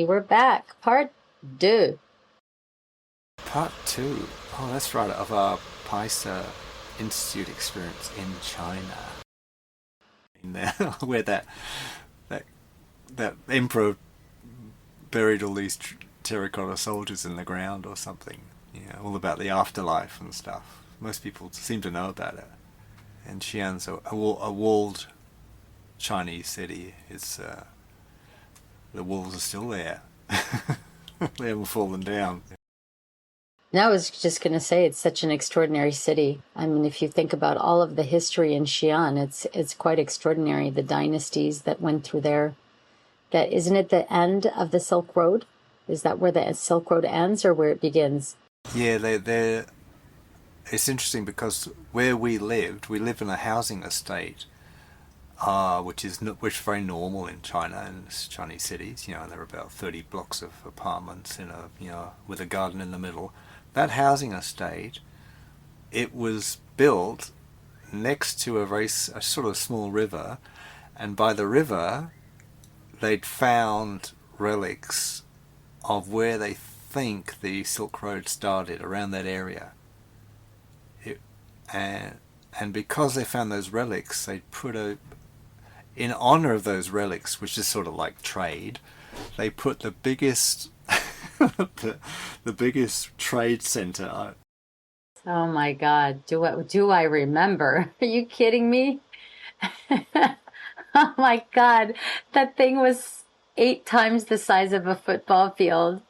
we're back. Part 2. Part 2. Oh, that's right, of our PICER Institute experience in China. In there, where that emperor buried all these terracotta soldiers in the ground or something. Yeah, all about the afterlife and stuff. Most people seem to know about it. And Xi'an's a walled Chinese city. It's the walls are still there. They haven't fallen down. Now I was just going to say it's such an extraordinary city. I mean, if you think about all of the history in Xi'an, it's quite extraordinary. The dynasties that went through there. That isn't it the end of the Silk Road? Is that where the Silk Road ends or where it begins? Yeah, they're. It's interesting because where we live in a housing estate, which is very normal in China and Chinese cities. And there are about 30 blocks of apartments in with a garden in the middle. That housing estate, it was built next to a sort of small river, and by the river, they'd found relics of where they think the Silk Road started, around that area. And because they found those relics, they in honor of those relics, which is sort of like trade, they put the biggest the biggest trade center. Oh my God! Do I remember? Are you kidding me? Oh my God! That thing was 8 times the size of a football field.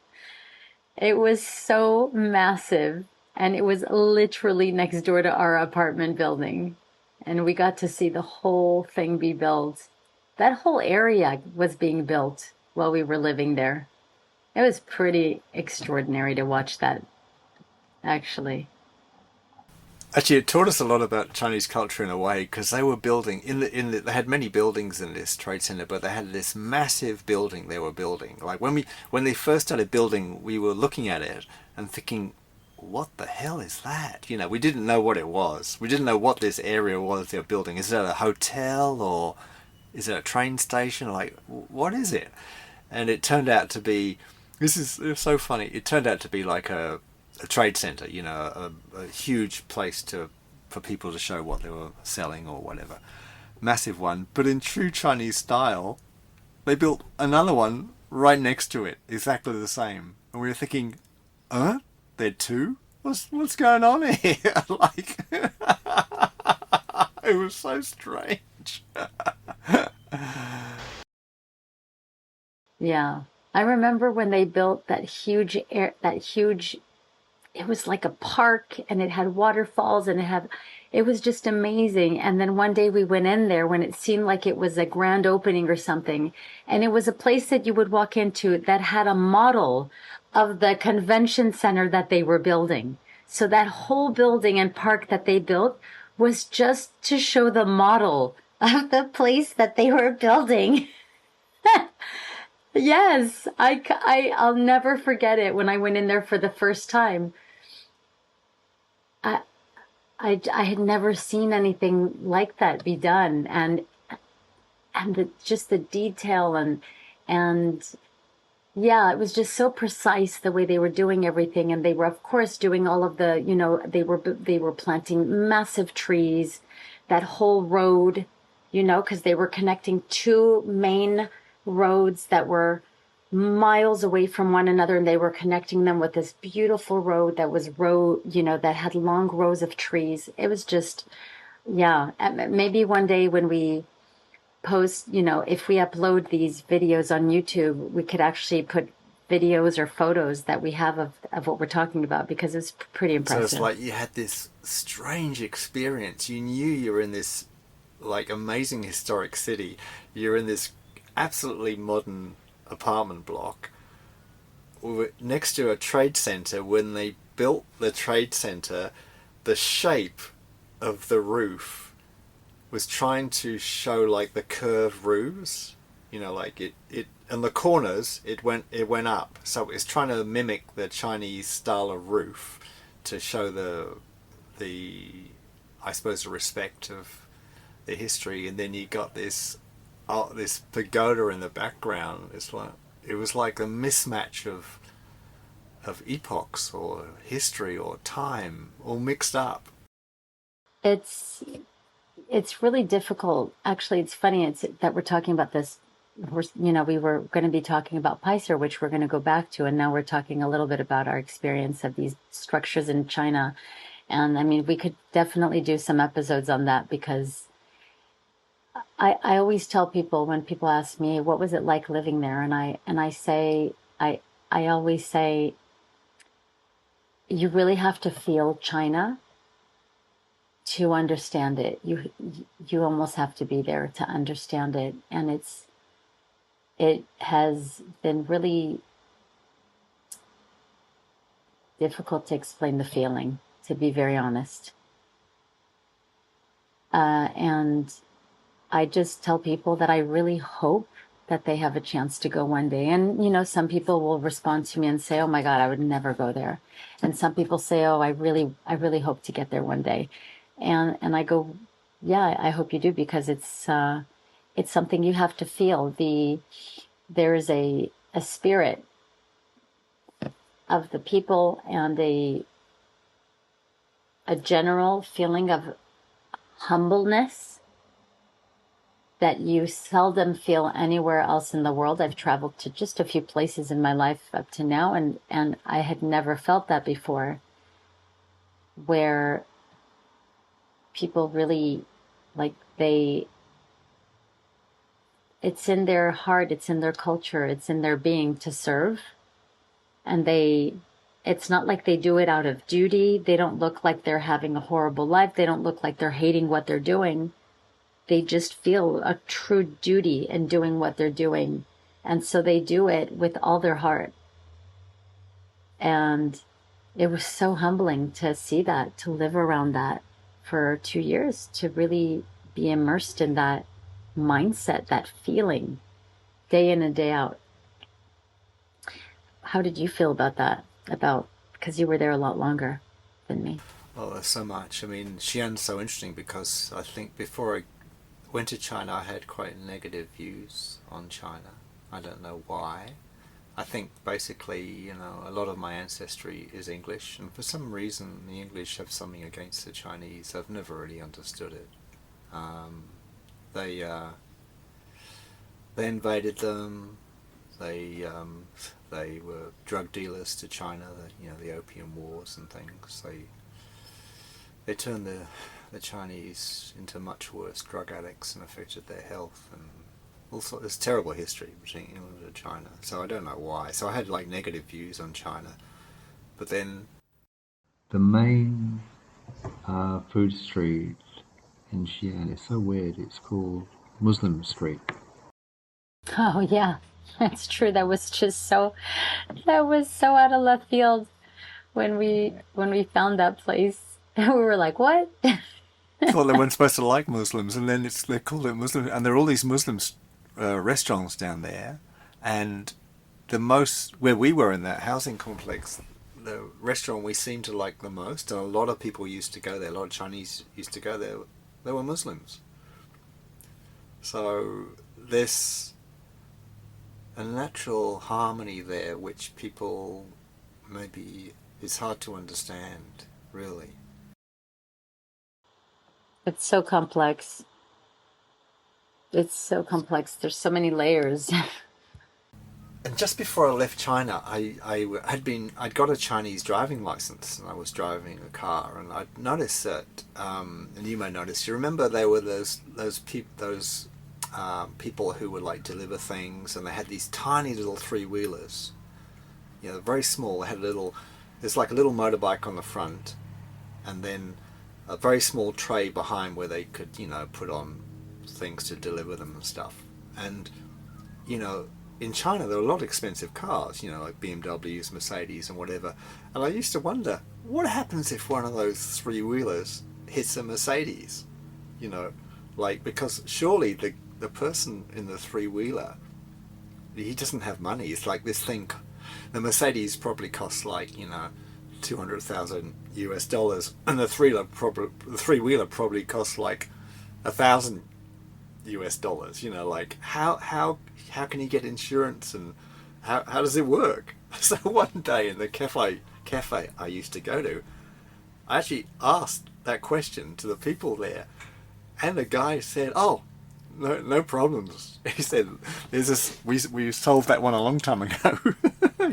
It was so massive, and it was literally next door to our apartment building, and we got to see the whole thing be built. That whole area was being built while we were living there. It was pretty extraordinary to watch that, actually. Actually, it taught us a lot about Chinese culture in a way, because they were building they had many buildings in this trade center, but they had this massive building they were building. Like when they first started building, we were looking at it and thinking, what the hell is that? We didn't know what it was. We didn't know what this area was they were building. Is that a hotel or is it a train station? Like, what is it? And it turned out to be, it was so funny. It turned out to be like a trade center, a huge place for people to show what they were selling or whatever. Massive one. But in true Chinese style, they built another one right next to it, exactly the same. And we were thinking, they're two? What's going on here? Like, it was so strange. Yeah. I remember when they built that huge, it was like a park, and it had waterfalls, and it was just amazing. And then one day we went in there when it seemed like it was a grand opening or something. And it was a place that you would walk into that had a model of the convention center that they were building. So that whole building and park that they built was just to show the model of the place that they were building. Yes, I'll never forget it when I went in there for the first time. I had never seen anything like that be done, and just the detail and yeah, it was just so precise the way they were doing everything, and they were of course doing all of the they were planting massive trees, that whole road, because they were connecting 2 main roads that were miles away from one another, and they were connecting them with this beautiful road that was that had long rows of trees. It was just, yeah. Maybe one day when we post, if we upload these videos on YouTube, we could actually put videos or photos that we have of what we're talking about, because it's pretty impressive. So it's like you had this strange experience. You knew you were in this like amazing historic city. You're in this absolutely modern apartment block next to a trade center. When they built the trade center, the shape of the roof was trying to show like the curved roofs, like it and the corners it went up, so it's trying to mimic the Chinese style of roof to show the I suppose the respect of the history. And then you got this pagoda in the background. It's like, It was like a mismatch of epochs or history or time all mixed up. It's it's really difficult. Actually, it's funny it's that we're talking about this. We were going to be talking about PICER, which we're going to go back to, and now we're talking a little bit about our experience of these structures in China. And I mean, we could definitely do some episodes on that because I always tell people when people ask me what was it like living there, and I say I always say you really have to feel China to understand it. You almost have to be there to understand it, and it has been really difficult to explain the feeling, to be very honest. And I just tell people that I really hope that they have a chance to go one day. And, some people will respond to me and say, oh my God, I would never go there. And some people say, oh, I really hope to get there one day. And I go, yeah, I hope you do because it's something you have to feel. There is a spirit of the people and a general feeling of humbleness that you seldom feel anywhere else in the world. I've traveled to just a few places in my life up to now, and I had never felt that before, where people really, like, it's in their heart, it's in their culture, it's in their being to serve. And it's not like they do it out of duty. They don't look like they're having a horrible life. They don't look like they're hating what they're doing. They just feel a true duty in doing what they're doing. And so they do it with all their heart. And it was so humbling to see that, to live around that for 2 years, to really be immersed in that mindset, that feeling, day in and day out. How did you feel about that? Because you were there a lot longer than me. Well, there's so much. I mean, Xi'an's so interesting because I think before I went to China, I had quite negative views on China. I don't know why. I think basically, a lot of my ancestry is English, and for some reason, the English have something against the Chinese. I've never really understood it. Um, they they invaded them. They were drug dealers to China. The Opium Wars and things. They turned the Chinese into much worse drug addicts and affected their health and also there's terrible history between England and China. So I don't know why. So I had like negative views on China, but then the main food street in Xi'an is so weird. It's called Muslim Street. Oh yeah, that's true. That was so out of left field when we found that place. We were like, what? Thought they weren't supposed to like Muslims, and then they called it Muslim, and there are all these Muslim restaurants down there, and the most where we were in that housing complex, the restaurant we seemed to like the most, and a lot of people used to go there. A lot of Chinese used to go there. They were Muslims, so there's a natural harmony there, which people maybe is hard to understand, really. It's so complex. It's so complex. There's so many layers. And just before I left China, I'd got a Chinese driving license, and I was driving a car, and I'd noticed that, and you may notice. You remember there were those people who would like deliver things, and they had these tiny little three-wheelers. Very small. They had there's like a little motorbike on the front, and then a very small tray behind where they could, put on things to deliver them and stuff. And in China, there are a lot of expensive cars, like BMWs, Mercedes, and whatever. And I used to wonder, what happens if one of those three-wheelers hits a Mercedes? Because surely the person in the three-wheeler, he doesn't have money. It's like this thing, the Mercedes probably costs like, $200,000 and the three-wheeler probably costs like $1,000. Like how can he get insurance and how does it work? So one day in the cafe I used to go to, I actually asked that question to the people there, and the guy said, "Oh, no problems." He said, "There's this. We solved that one a long time ago."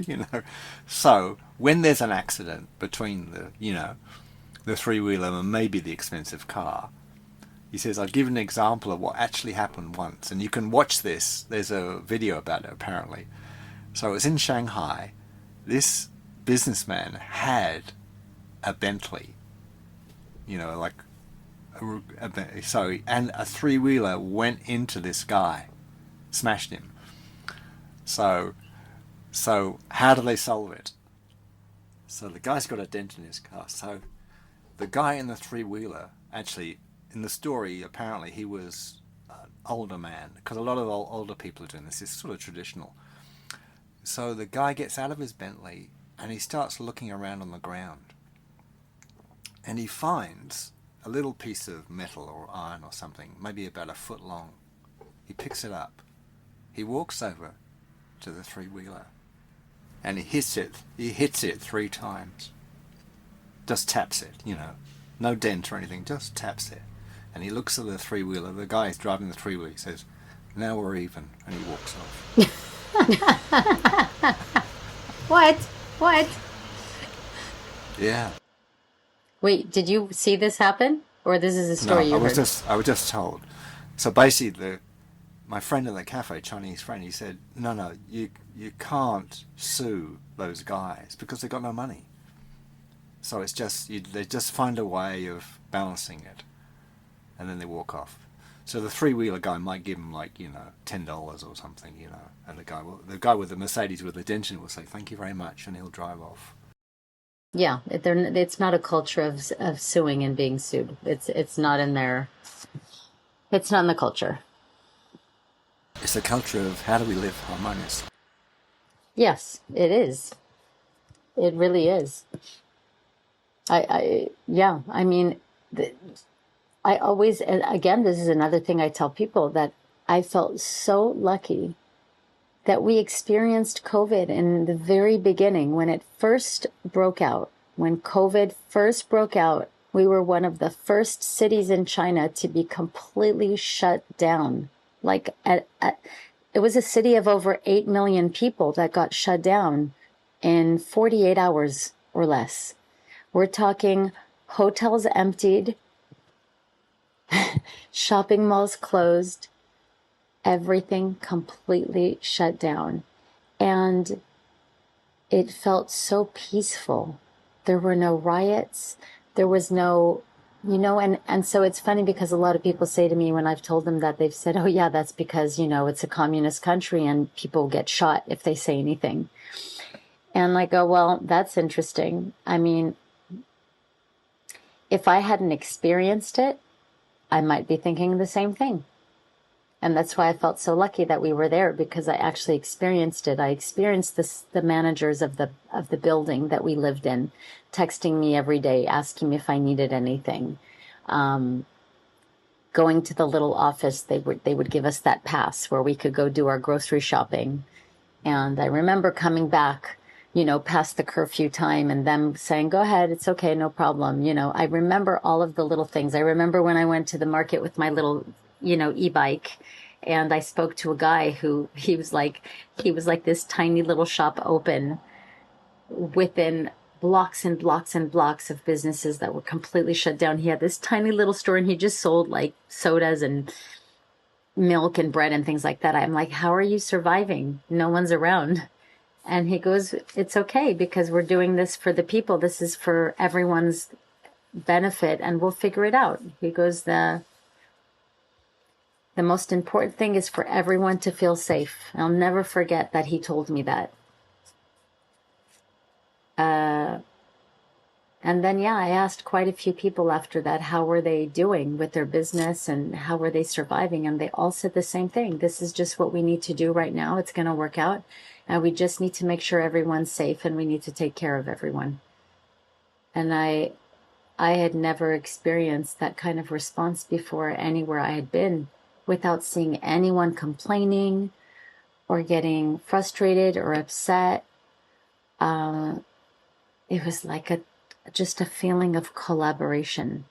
you know. So when there's an accident between the three wheeler and maybe the expensive car, he says, "I'll give an example of what actually happened once, and you can watch this. There's a video about it apparently." So it's in Shanghai. This businessman had a Bentley, like and a three wheeler went into this guy, smashed him. So how do they solve it? So the guy's got a dent in his car. So the guy in the three wheeler, actually, in the story, apparently he was an older man, because a lot of older people are doing this. It's sort of traditional. So the guy gets out of his Bentley and he starts looking around on the ground, and he finds a little piece of metal or iron or something, maybe about a foot long. He picks it up. He walks over to the three wheeler and he hits it. He hits it 3 times. Just taps it, no dent or anything, just taps it. And he looks at the three wheeler. The guy is driving the three wheeler. He says, "Now we're even," and he walks off. What? What? Yeah. Wait, did you see this happen? Or this is a story you heard? I was just told. So basically, my friend in the cafe, Chinese friend, he said, no, you can't sue those guys because they got no money. So it's just they just find a way of balancing it, and then they walk off. So the three wheeler guy might give him $10 or something, and the guy with the Mercedes with the dent in it will say thank you very much, and he'll drive off. Yeah, it's not a culture of suing and being sued. It's not in there. It's not in the culture. It's a culture of how do we live harmonious. Yes, it is. It really is. I mean, I always, and again, this is another thing I tell people, that I felt so lucky that we experienced COVID in the very beginning when it first broke out. When COVID first broke out, we were one of the first cities in China to be completely shut down. It was a city of over 8 million people that got shut down in 48 hours or less. We're talking hotels emptied, shopping malls closed, everything completely shut down. And it felt so peaceful. There were no riots. There was no, and so it's funny because a lot of people say to me when I've told them that, they've said, "Oh yeah, that's because, it's a communist country and people get shot if they say anything." And I go, well, that's interesting. I mean, if I hadn't experienced it, I might be thinking the same thing. And that's why I felt so lucky that we were there, because I actually experienced it. I experienced the managers of the building that we lived in texting me every day, asking me if I needed anything. Going to the little office, they would give us that pass where we could go do our grocery shopping. And I remember coming back, past the curfew time, and them saying, "Go ahead, it's okay, no problem." I remember all of the little things. I remember when I went to the market with my little, e-bike, and I spoke to a guy who he was like this tiny little shop open within blocks and blocks and blocks of businesses that were completely shut down. He had this tiny little store and he just sold like sodas and milk and bread and things like that. I'm like, "How are you surviving? No one's around." And he goes, "It's okay, because we're doing this for the people. This is for everyone's benefit, and we'll figure it out." He goes, the most important thing is for everyone to feel safe. I'll never forget that he told me that. And then, I asked quite a few people after that, how were they doing with their business and how were they surviving? And they all said the same thing. This is just what we need to do right now. It's going to work out. And we just need to make sure everyone's safe, and we need to take care of everyone. And I had never experienced that kind of response before anywhere I had been, without seeing anyone complaining or getting frustrated or upset. It was like just a feeling of collaboration.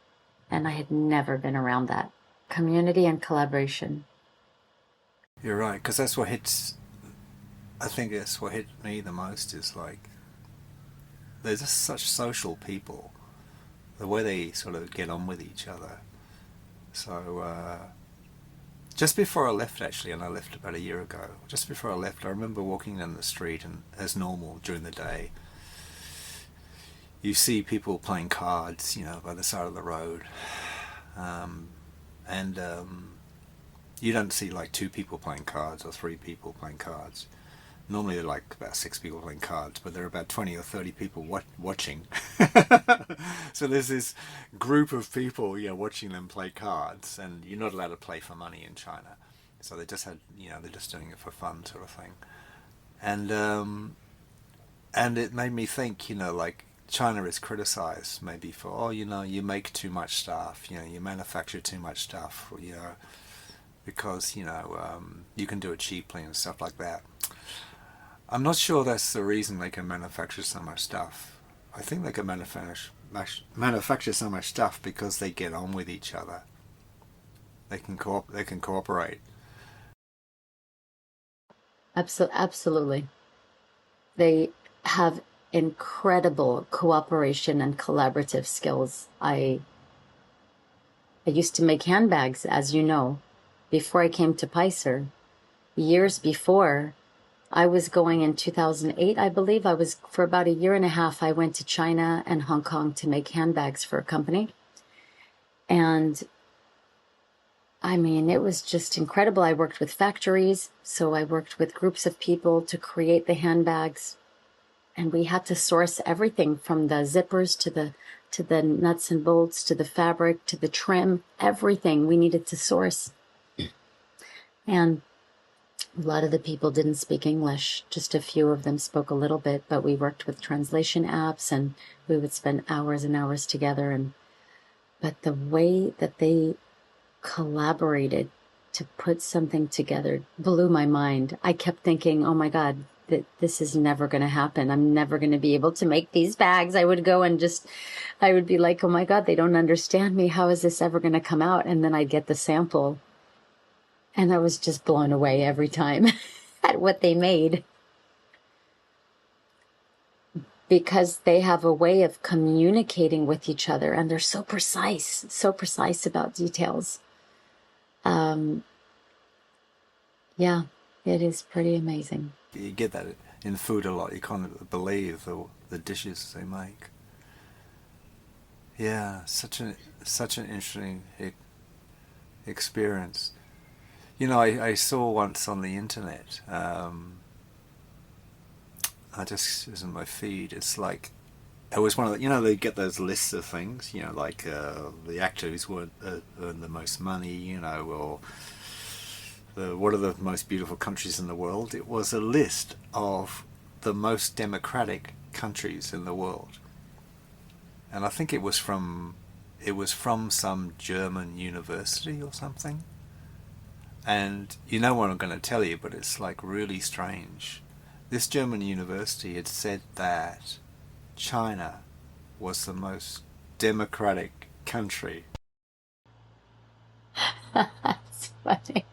And I had never been around that. Community and collaboration. You're right, because that's what hits. I think that's what hit me the most is like they're just such social people. The way they sort of get on with each other. So just before I left, actually, and I left about a year ago. Just before I left, I remember walking down the street, and as normal during the day, you see people playing cards, by the side of the road, and you don't see like two people playing cards or three people playing cards. Normally there are like about six people playing cards, but there are about 20 or 30 people watching. So there's this group of people, watching them play cards, and you're not allowed to play for money in China. So they just they're just doing it for fun, sort of thing. And it made me think, like China is criticized maybe for, you make too much stuff, you manufacture too much stuff, because you can do it cheaply and stuff like that. I'm not sure that's the reason they can manufacture so much stuff. I think they can manufacture so much stuff because they get on with each other. They can cooperate. Absolutely. They have incredible cooperation and collaborative skills. I used to make handbags, as you know, before I came to PICER. Years before, I was going in 2008, I believe. For about a year and a half, I went to China and Hong Kong to make handbags for a company. And I mean, it was just incredible. I worked with factories, so I worked with groups of people to create the handbags. And we had to source everything from the zippers to the nuts and bolts, to the fabric, to the trim, everything we needed to source. And a lot of the people didn't speak English. Just a few of them spoke a little bit, but we worked with translation apps, and we would spend hours and hours together. But the way that they collaborated to put something together blew my mind. I kept thinking, oh my God, this is never going to happen. I'm never going to be able to make these bags. I would go and I would be like, oh my God, they don't understand me. How is this ever going to come out? And then I'd get the sample. And I was just blown away every time at what they made. Because they have a way of communicating with each other, and they're so precise about details. Yeah, it is pretty amazing. You get that in food a lot. You can't believe the dishes they make. Yeah, such an interesting experience. I saw once on the internet. I just it was in my feed. It's like it was one of they get those lists of things. Like the actor who's earned the most money. Or what are the most beautiful countries in the world. It was a list of the most democratic countries in the world, and I think it was from some German university or something. And you know what I'm going to tell you, but it's like really strange. This German university had said that China was the most democratic country. That's funny.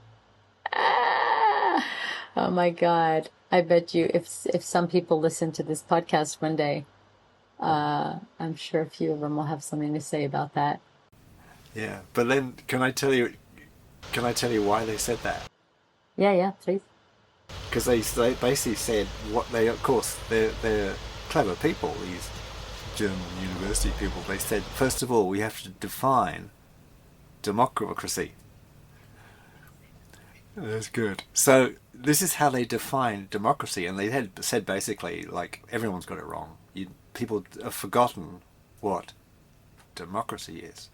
Oh my God. I bet you if some people listen to this podcast one day, I'm sure a few of them will have something to say about that. Yeah, but then can I tell you why they said that? Yeah, please. Because they basically said what they, of course, they're clever people, these German university people. They said, first of all, we have to define democracy. That's good. So this is how they define democracy, and they had said basically, like, everyone's got it wrong. People have forgotten what democracy is.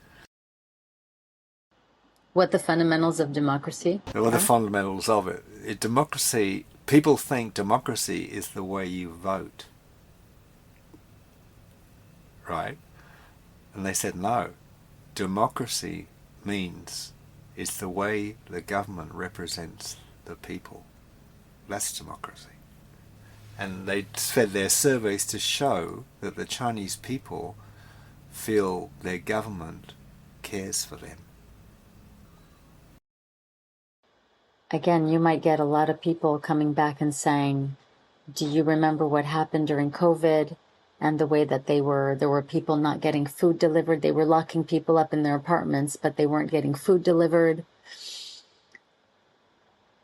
What the fundamentals of democracy What are the are? fundamentals of it? Democracy, people think democracy is the way you vote. Right? And they said no. Democracy means it's the way the government represents the people. That's democracy. And they fed their surveys to show that the Chinese people feel their government cares for them. Again, you might get a lot of people coming back and saying, do you remember what happened during COVID and the way that there were people not getting food delivered? They were locking people up in their apartments, but they weren't getting food delivered.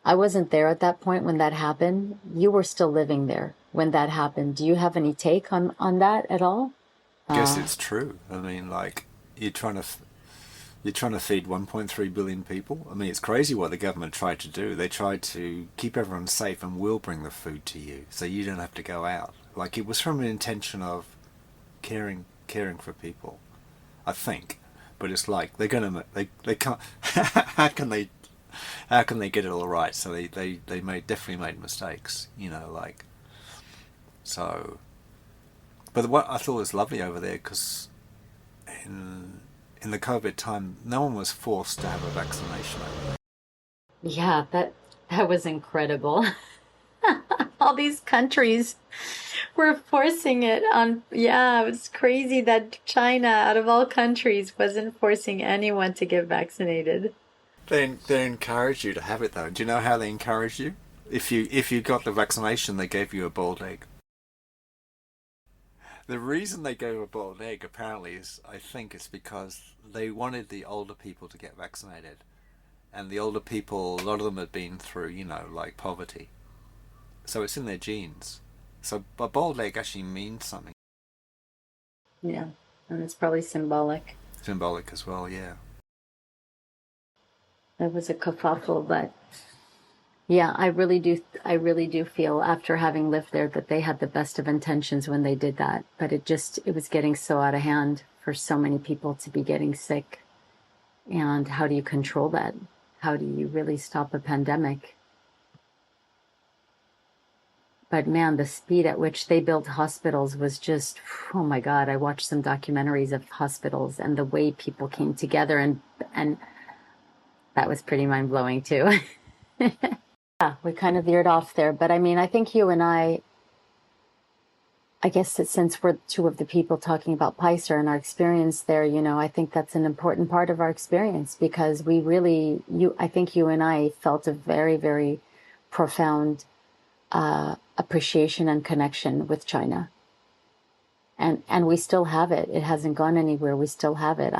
I wasn't there at that point when that happened. You were still living there when that happened. Do you have any take on that at all? I guess it's true. I mean, like, you're trying to feed 1.3 billion people. I mean, it's crazy what the government tried to do. They tried to keep everyone safe and will bring the food to you, so you don't have to go out. Like, it was from an intention of caring for people, I think. But it's like they're gonna they can't. How can they get it all right? So they definitely made mistakes. You know, like so. But what I thought was lovely over there, because in the COVID time, no one was forced to have a vaccination over there. Yeah, that was incredible. All these countries were forcing it on. Yeah, it was crazy that China, out of all countries, wasn't forcing anyone to get vaccinated. They encouraged you to have it though. Do you know how they encouraged you? If you got the vaccination, they gave you a boiled egg. The reason they gave a boiled egg apparently is, I think, it's because they wanted the older people to get vaccinated, and the older people, a lot of them had been through, like poverty, so it's in their genes. So a boiled egg actually means something Yeah, and it's probably symbolic. symbolic as well. Yeah. It was a kerfuffle, but yeah, I really do feel after having lived there that they had the best of intentions when they did that. But it was getting so out of hand for so many people to be getting sick. And how do you control that? How do you really stop a pandemic? But man, the speed at which they built hospitals was just, oh my God, I watched some documentaries of hospitals and the way people came together, and that was pretty mind blowing too. Yeah, we kind of veered off there, but I mean, I think you and I guess that since we're two of the people talking about PICER and our experience there, I think that's an important part of our experience, because I think you and I felt a very, very profound appreciation and connection with China. And we still have it. It hasn't gone anywhere. We still have it.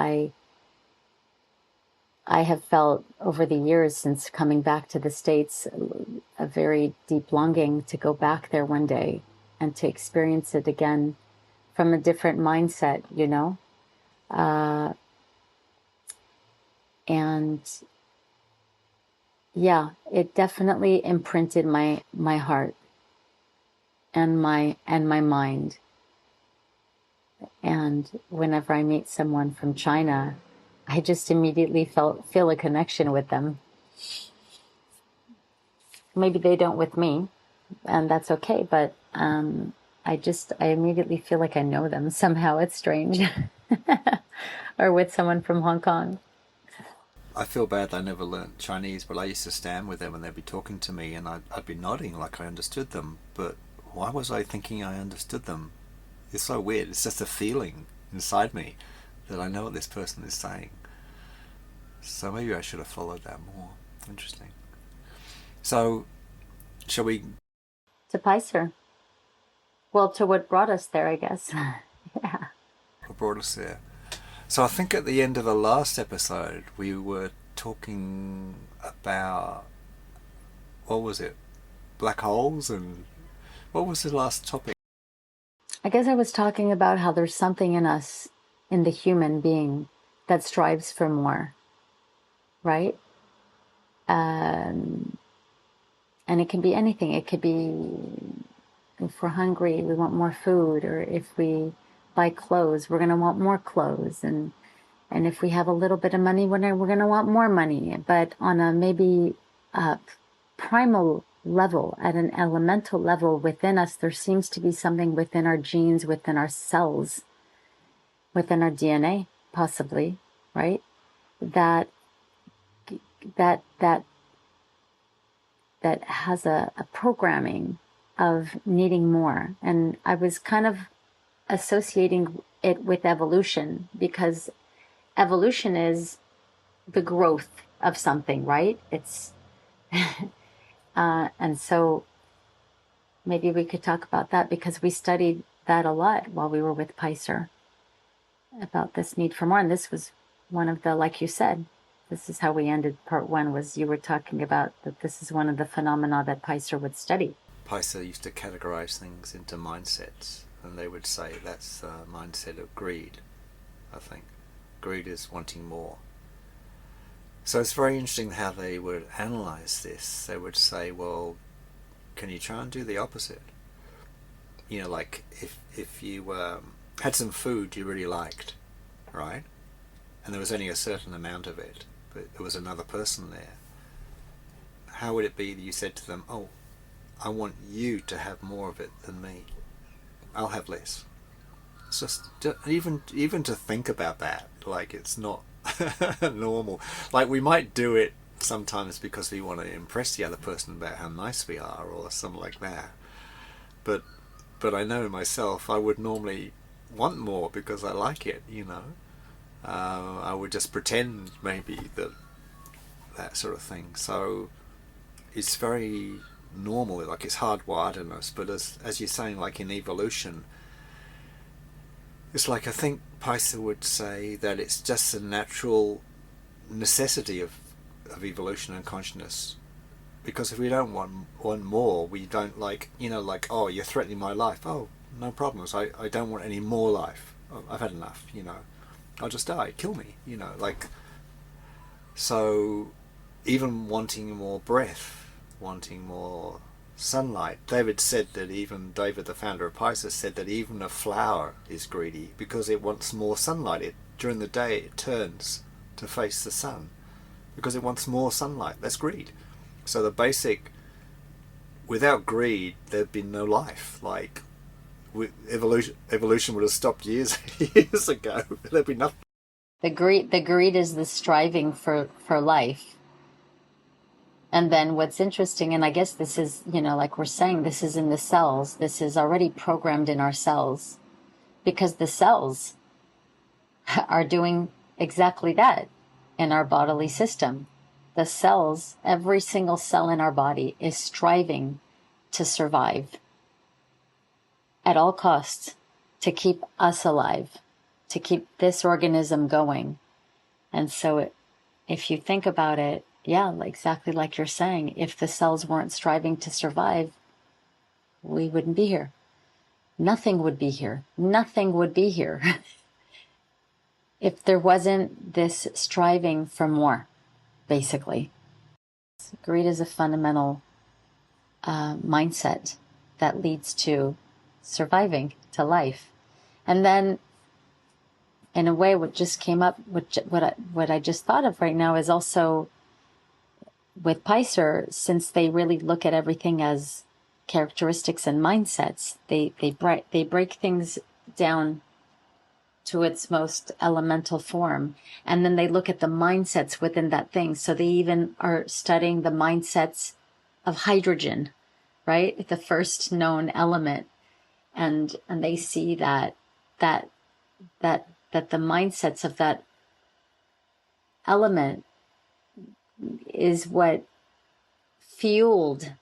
I have felt over the years since coming back to the States a very deep longing to go back there one day and to experience it again from a different mindset, and yeah, it definitely imprinted my heart and my mind. And whenever I meet someone from China, I just immediately feel a connection with them. Maybe they don't with me, and that's okay, but I immediately feel like I know them somehow. It's strange. Or with someone from Hong Kong. I feel bad I never learnt Chinese, but I used to stand with them and they'd be talking to me and I'd be nodding like I understood them. But why was I thinking I understood them? It's so weird. It's just a feeling inside me that I know what this person is saying. So maybe I should have followed that more. Interesting. So, shall we? To PICER. Well, to what brought us there, I guess. Yeah. What brought us there? So I think at the end of the last episode we were talking about, what was it? Black holes, and what was the last topic? I guess I was talking about how there's something in us, in the human being, that strives for more, right? And it can be anything. It could be if we're hungry, we want more food, or if we buy clothes, we're going to want more clothes, and if we have a little bit of money, we're going to want more money. But on a maybe primal level, at an elemental level within us, there seems to be something within our genes, within our cells, within our DNA, possibly, right? That that has a programming of needing more. And I was kind of associating it with evolution, because evolution is the growth of something, right? It's and so maybe we could talk about that, because we studied that a lot while we were with PICER, about this need for more. And this was one of the, like you said, this is how we ended part one, was you were talking about that this is one of the phenomena that PICER would study. PICER used to categorize things into mindsets, and they would say that's a mindset of greed, I think. Greed is wanting more. So it's very interesting how they would analyze this. They would say, well, can you try and do the opposite? You know, like if you had some food you really liked, right? And there was only a certain amount of it, but there was another person there. How would it be that you said to them, oh, I want you to have more of it than me. I'll have less. It's just even to think about that, like it's not normal. Like we might do it sometimes because we want to impress the other person about how nice we are or something like that. But I know myself, I would normally want more because I like it, you know. I would just pretend maybe that sort of thing. So it's very normal, like it's hardwired in us. But as you're saying, like in evolution, it's like I think PICER would say that it's just a natural necessity of evolution and consciousness. Because if we don't want more, we don't like, you know, like, oh, you're threatening my life. Oh, no problems. I don't want any more life. I've had enough, you know. I'll just die. Kill me, you know. Like, so even wanting more breath, wanting more sunlight. David, the founder of PICER, said that even a flower is greedy because it wants more sunlight. During the day, it turns to face the sun because it wants more sunlight. That's greed. So the basic, without greed, there'd be no life. Like evolution would have stopped years ago. There'd be nothing. The greed is the striving for life. And then what's interesting, and I guess this is, you know, like we're saying, this is in the cells. This is already programmed in our cells, because the cells are doing exactly that in our bodily system. The cells, every single cell in our body is striving to survive at all costs, to keep us alive, to keep this organism going. And so if you think about it, yeah, exactly like you're saying, if the cells weren't striving to survive, we wouldn't be here. Nothing would be here. Nothing would be here if there wasn't this striving for more, basically. Greed is a fundamental mindset that leads to surviving, to life. And then, in a way, what just came up, what I just thought of right now is also with PICER, since they really look at everything as characteristics and mindsets, they break things down to its most elemental form, and then they look at the mindsets within that thing. So they even are studying the mindsets of hydrogen, right? The first known element, and they see that the mindsets of that element is what fueled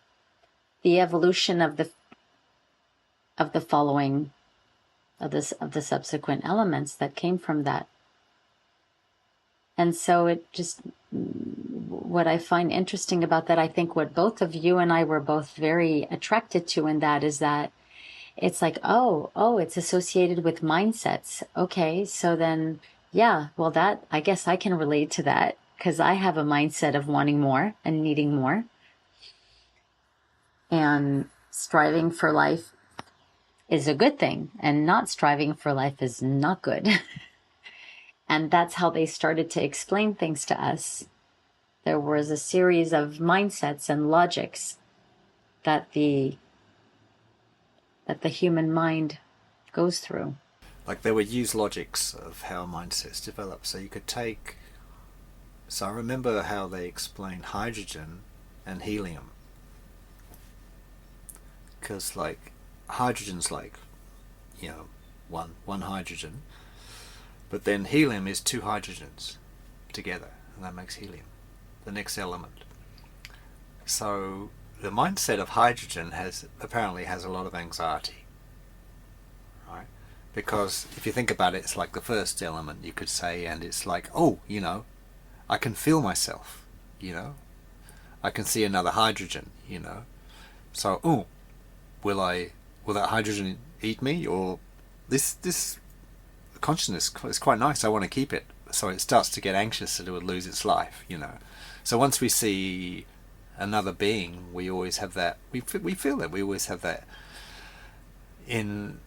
the evolution of the following of the subsequent elements that came from that. And so it just, what I find interesting about that, I think what both of you and I were both very attracted to in that, is that it's like, oh, it's associated with mindsets. Okay, so then, yeah, well, that, I guess I can relate to that, because I have a mindset of wanting more and needing more. And striving for life is a good thing, and not striving for life is not good. And that's how they started to explain things to us. There was a series of mindsets and logics that the human mind goes through. Like they would use logics of how mindsets develop. So you could so I remember how they explained hydrogen and helium. because like hydrogen's like, you know, one hydrogen, but then helium is two hydrogens together, and that makes helium, the next element. So the mindset of hydrogen apparently has a lot of anxiety, right? Because if you think about it, it's like the first element, you could say, and it's like, oh, you know, I can feel myself, you know, I can see another hydrogen, you know. So, oh, will that hydrogen eat me? Or this consciousness is quite nice, I want to keep it. So it starts to get anxious that it would lose its life, you know. So once we see another being, we always have that, we feel that, we always have that ingrown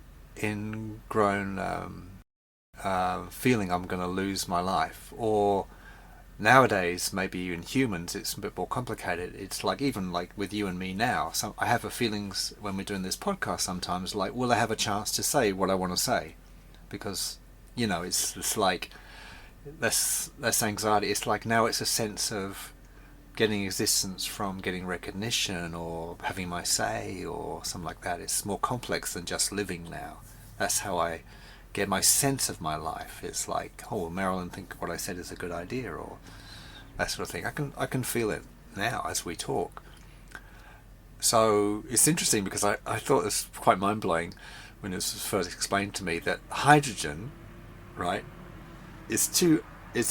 feeling, I'm going to lose my life. Or nowadays, maybe in humans, it's a bit more complicated. It's like, even like with you and me now, so I have a feelings when we're doing this podcast sometimes, like, will I have a chance to say what I want to say? Because, you know, it's like less anxiety. It's like now it's a sense of getting existence from getting recognition or having my say or something like that. It's more complex than just living now. That's how I get my sense of my life. It's like, oh, will Marilyn think what I said is a good idea, or that sort of thing. I can feel it now as we talk. So it's interesting because I thought it was quite mind-blowing when it was first explained to me that hydrogen, right, helium is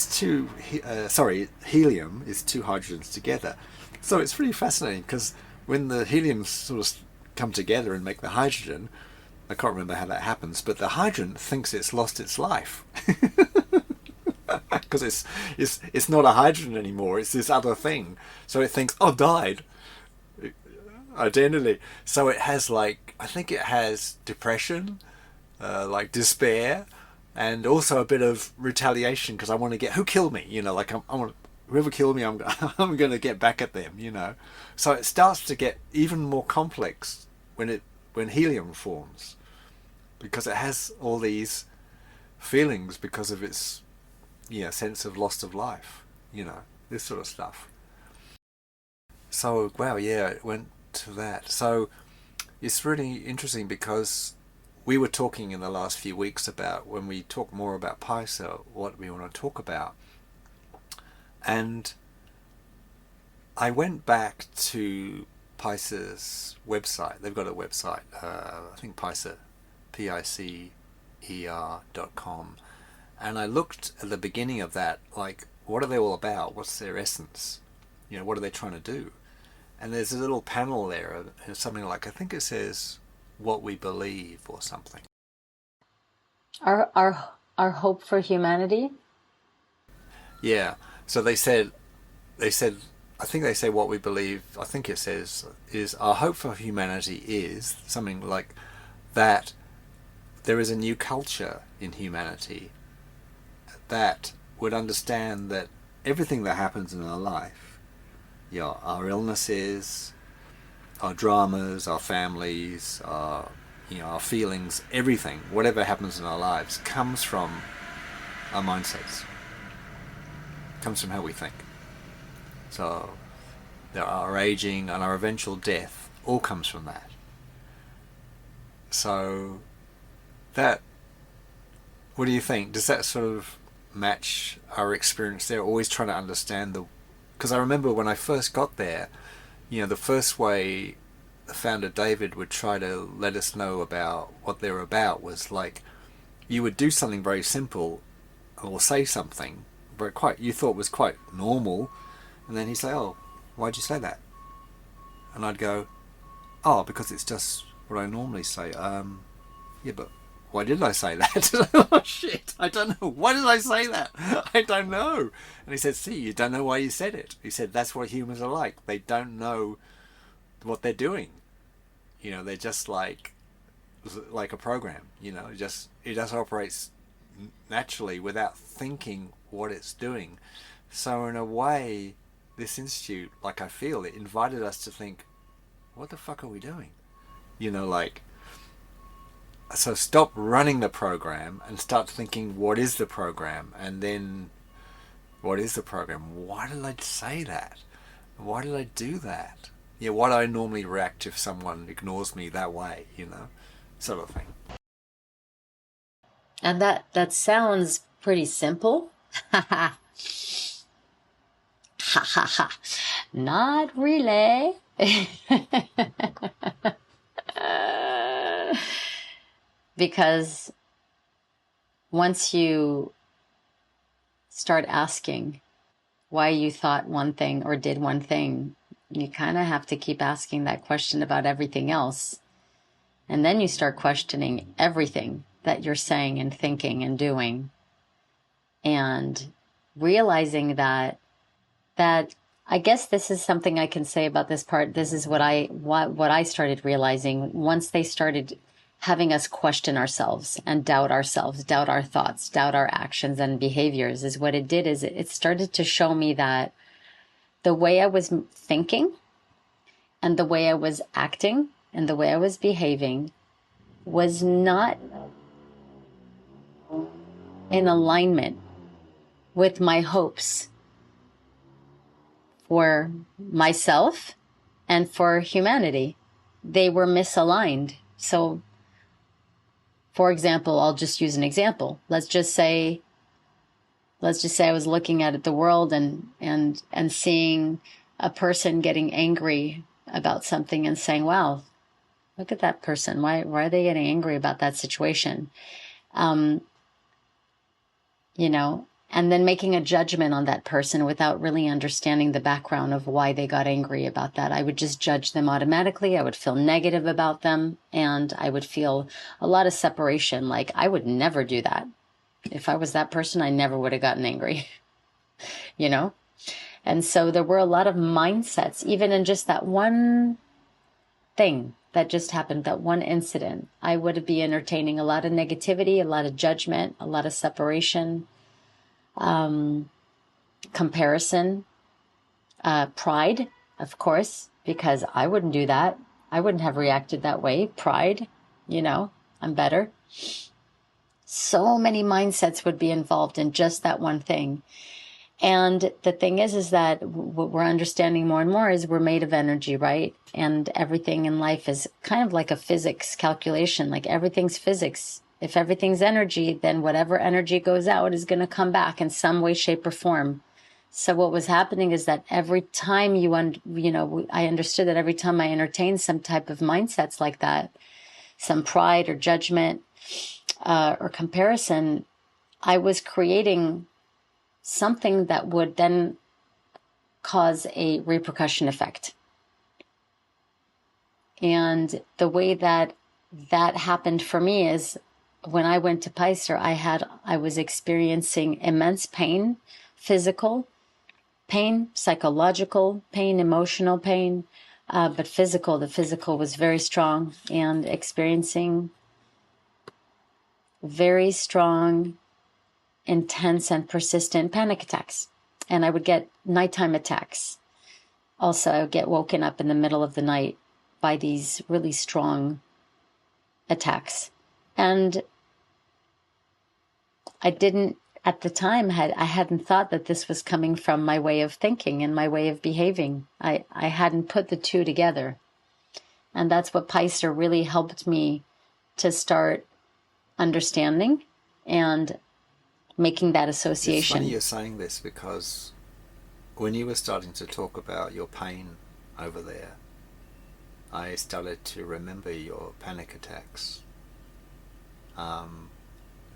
two hydrogens together. So it's pretty fascinating because when the helium sort of come together and make the hydrogen, I can't remember how that happens, but the hydrogen thinks it's lost its life because it's not a hydrogen anymore. It's this other thing. So it thinks, oh, died identity. So it has, like, I think it has depression, like despair, and also a bit of retaliation because I want to get who killed me. You know, like I want whoever killed me. I'm going to get back at them. You know, so it starts to get even more complex when helium forms, because it has all these feelings because of its sense of loss of life, this sort of stuff. So wow, yeah, it went to that. So it's really interesting because we were talking in the last few weeks about, when we talk more about PICER, what we want to talk about. And I went back to PICER's website. They've got a website, I think PICER, PICER.com. And I looked at the beginning of that, like, what are they all about? What's their essence? What are they trying to do? And there's a little panel there, something like, I think it says, what we believe or something. Our hope for humanity. Yeah. So they said, I think they say what we believe, I think it says, is our hope for humanity is something like that there is a new culture in humanity that would understand that everything that happens in our life, our illnesses, our dramas, our families, our feelings, everything, whatever happens in our lives, comes from our mindsets, comes from how we think. So our aging and our eventual death all comes from that. So that, what do you think? Does that sort of match our experience there? Always trying to understand because I remember when I first got there, the first way the founder David would try to let us know about what they're about was like, you would do something very simple or say something you thought was quite normal, and then he'd say, oh, why'd you say that? And I'd go, oh, because it's just what I normally say. Yeah, but why did I say that? Oh shit, I don't know. Why did I say that? I don't know. And he said, see, you don't know why you said it. He said, that's what humans are like. They don't know what they're doing. They're just like a program. It just operates naturally without thinking what it's doing. So in a way, this institute, like, I feel it invited us to think, what the fuck are we doing? So stop running the program and start thinking, what is the program? And then, what is the program? Why did I say that? Why did I do that? what I normally react if someone ignores me that way, sort of thing. And that sounds pretty simple. Ha ha ha ha. Not really. Because once you start asking why you thought one thing or did one thing, you kind of have to keep asking that question about everything else. And then you start questioning everything that you're saying and thinking and doing. And realizing that I guess this is something I can say about this part. This is what I started realizing once they started having us question ourselves, doubt our thoughts, doubt our actions and behaviors. Is what it did is it started to show me that the way I was thinking and the way I was acting and the way I was behaving was not in alignment with my hopes for myself and for humanity. They were misaligned. So, for example, I'll just use an example. Let's just say I was looking at the world and seeing a person getting angry about something and saying, wow, look at that person. Why are they getting angry about that situation? And then making a judgment on that person without really understanding the background of why they got angry about that. I would just judge them automatically. I would feel negative about them, and I would feel a lot of separation. Like, I would never do that. If I was that person, I never would have gotten angry, And so there were a lot of mindsets, even in just that one thing that just happened, that one incident. I would be entertaining a lot of negativity, a lot of judgment, a lot of separation, comparison, pride, of course, because I wouldn't do that. I wouldn't have reacted that way. Pride, I'm better. So many mindsets would be involved in just that one thing. And the thing is that what we're understanding more and more is we're made of energy, right? And everything in life is kind of like a physics calculation, like everything's physics. If everything's energy, then whatever energy goes out is going to come back in some way, shape, or form. So what was happening is that every time I understood that every time I entertained some type of mindsets like that, some pride or judgment or comparison, I was creating something that would then cause a repercussion effect. And the way that happened for me is when I went to PICER, I was experiencing immense pain, physical pain, psychological pain, emotional pain, but the physical was very strong, and experiencing very strong, intense and persistent panic attacks. And I would get nighttime attacks. Also, I would get woken up in the middle of the night by these really strong attacks. And I didn't, at the time, I hadn't thought that this was coming from my way of thinking and my way of behaving. I hadn't put the two together. And that's what PICER really helped me to start understanding and making that association. It's funny you're saying this, because when you were starting to talk about your pain over there, I started to remember your panic attacks.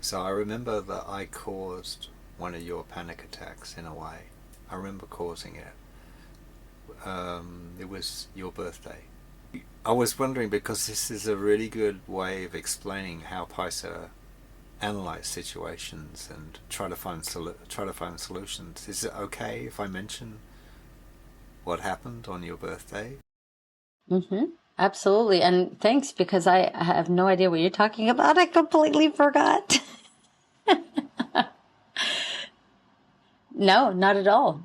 So I remember that I caused one of your panic attacks in a way. I remember causing it. It was your birthday. I was wondering, because this is a really good way of explaining how PICER analyze situations and try to find solutions. Is it okay if I mention what happened on your birthday? Mm-hmm. Absolutely. And thanks, because I have no idea what you're talking about. I completely forgot. No, not at all.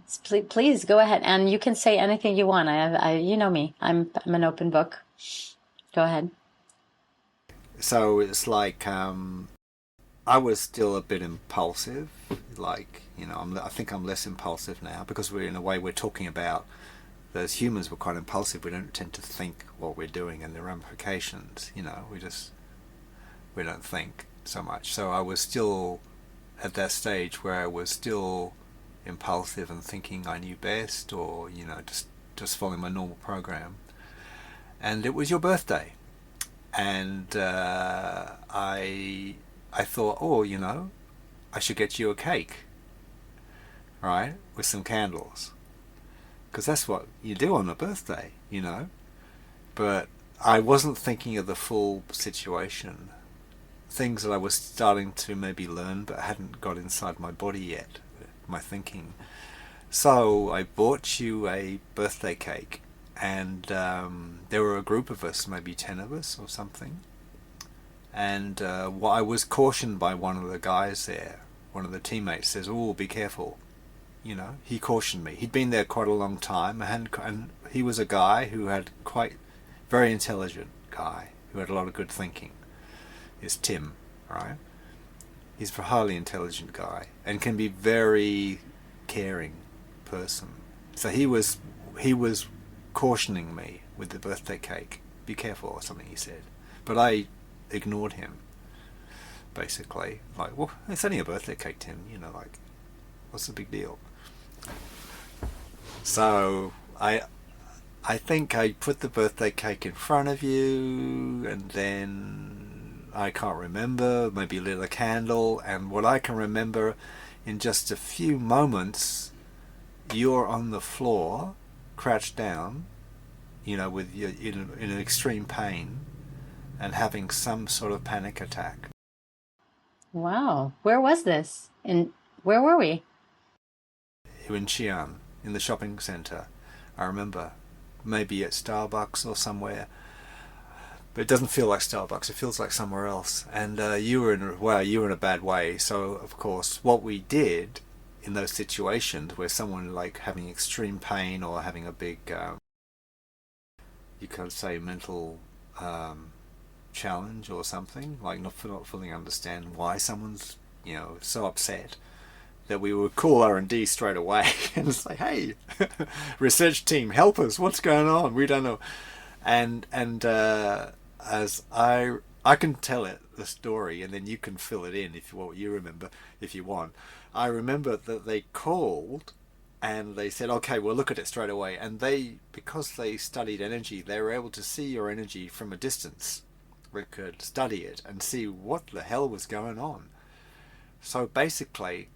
Please go ahead, and you can say anything you want. You know me. I'm an open book. Go ahead. So it's like I was still a bit impulsive. Like, I think I'm less impulsive now, because we're talking about those humans were quite impulsive. We don't tend to think what we're doing and the ramifications. We don't think so much. So I was still at that stage where I was still impulsive and thinking I knew best, or just following my normal program. And it was your birthday, and I thought, oh, I should get you a cake, right, with some candles, because that's what you do on a birthday. But I wasn't thinking of the full situation, things that I was starting to maybe learn but hadn't got inside my body yet, my thinking. So I bought you a birthday cake, and there were a group of us, maybe 10 of us or something. And what I was cautioned by one of the guys there, one of the teammates, says, "Oh, be careful." He cautioned me. He'd been there quite a long time, and he was a guy who had very intelligent guy who had a lot of good thinking. Is Tim, right? He's a highly intelligent guy and can be very caring person. So he was cautioning me with the birthday cake. Be careful, or something he said. But I ignored him, basically. Like, well, it's only a birthday cake, Tim. Like, what's the big deal? So I think I put the birthday cake in front of you, and then I can't remember, maybe lit a candle, and what I can remember, in just a few moments, you're on the floor, crouched down, with your in an extreme pain, and having some sort of panic attack. Wow. Where was this? And where were we? In Xi'an, in the shopping centre, I remember. Maybe at Starbucks or somewhere. But it doesn't feel like Starbucks, it feels like somewhere else. And you were in a bad way. So, of course, what we did in those situations where someone like having extreme pain or having a big, you could say, mental challenge or something, like not fully understand why someone's, so upset, that we would call R&D straight away and say, "Hey, research team, help us! What's going on? We don't know." And as I can tell the story, and then you can fill it in if what you remember, if you want. I remember that they called and they said, "Okay, we'll look at it straight away." And because they studied energy, they were able to see your energy from a distance. We could study it and see what the hell was going on. So basically,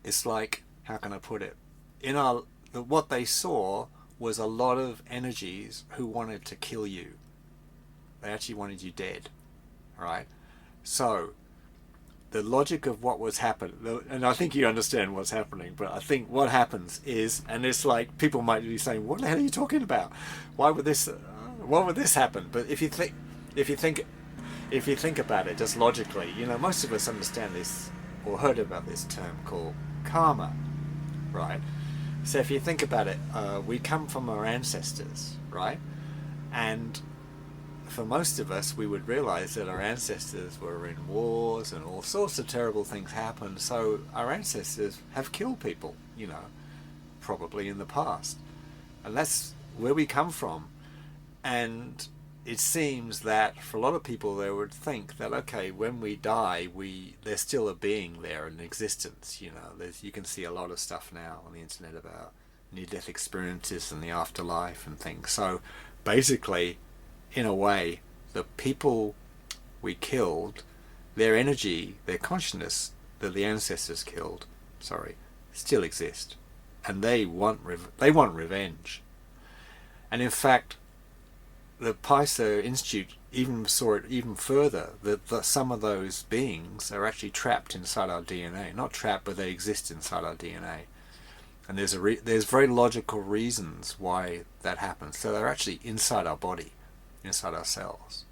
it's like, how can I put it? What they saw was a lot of energies who wanted to kill you. They actually wanted you dead, right? So the logic of what was happening, and I think you understand what's happening, but I think what happens is, and it's like people might be saying, "What the hell are you talking about? Why would this happen?" But if you think about it, just logically, most of us understand this or heard about this term called karma, right? So if you think about it, we come from our ancestors, right? And for most of us, we would realize that our ancestors were in wars and all sorts of terrible things happened. So our ancestors have killed people, probably in the past. And that's where we come from. And it seems that for a lot of people, they would think that, okay, when we die, there's still a being there in existence. You can see a lot of stuff now on the internet about near-death experiences and the afterlife and things. So basically, in a way, the people we killed, their energy, their consciousness that the ancestors killed, still exist, and they want revenge. And in fact, the PICER Institute even saw it even further, that some of those beings are actually trapped inside our DNA. Not trapped, but they exist inside our DNA. And there's very logical reasons why that happens. So they're actually inside our body, inside our cells.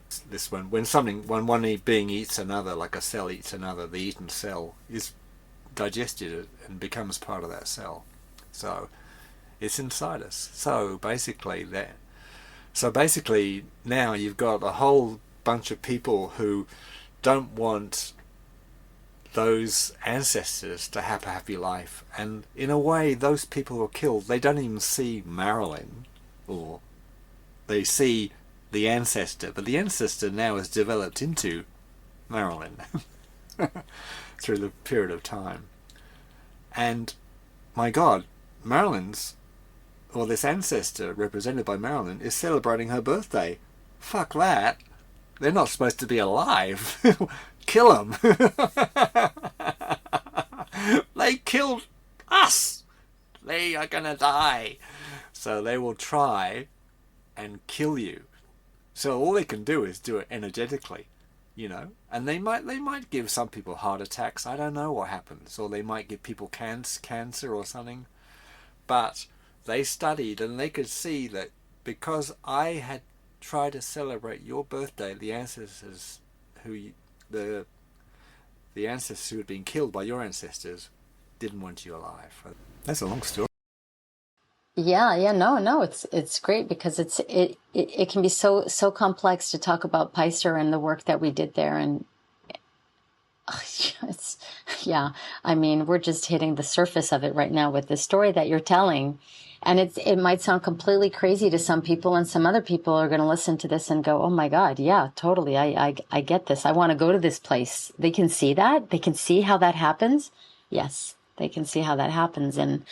When one being eats another, like a cell eats another, the eaten cell is digested and becomes part of that cell. So it's inside us. So basically now you've got a whole bunch of people who don't want those ancestors to have a happy life. And in a way, those people who are killed, they don't even see Marilyn, or they see the ancestor, but the ancestor now has developed into Marilyn through the period of time. And my God, Marilyn's, or this ancestor represented by Marilyn, is celebrating her birthday. Fuck that. They're not supposed to be alive. Kill them. They killed us. They are gonna die. So they will try and kill you. So all they can do is do it energetically, you know. And they might give some people heart attacks. I don't know what happens, or they might give people cancer or something. But they studied and they could see that because I had tried to celebrate your birthday, the ancestors the ancestors who had been killed by your ancestors didn't want you alive. That's a long story. Yeah, no, it's great because it can be so complex to talk about PICER and the work that we did there, and it's, yeah, I mean, we're just hitting the surface of it right now with the story that you're telling. And it might sound completely crazy to some people, and some other people are going to listen to this and go, oh my God, yeah, totally. I get this. I want to go to this place. They can see that. They can see how that happens. Yes, they can see how that happens. And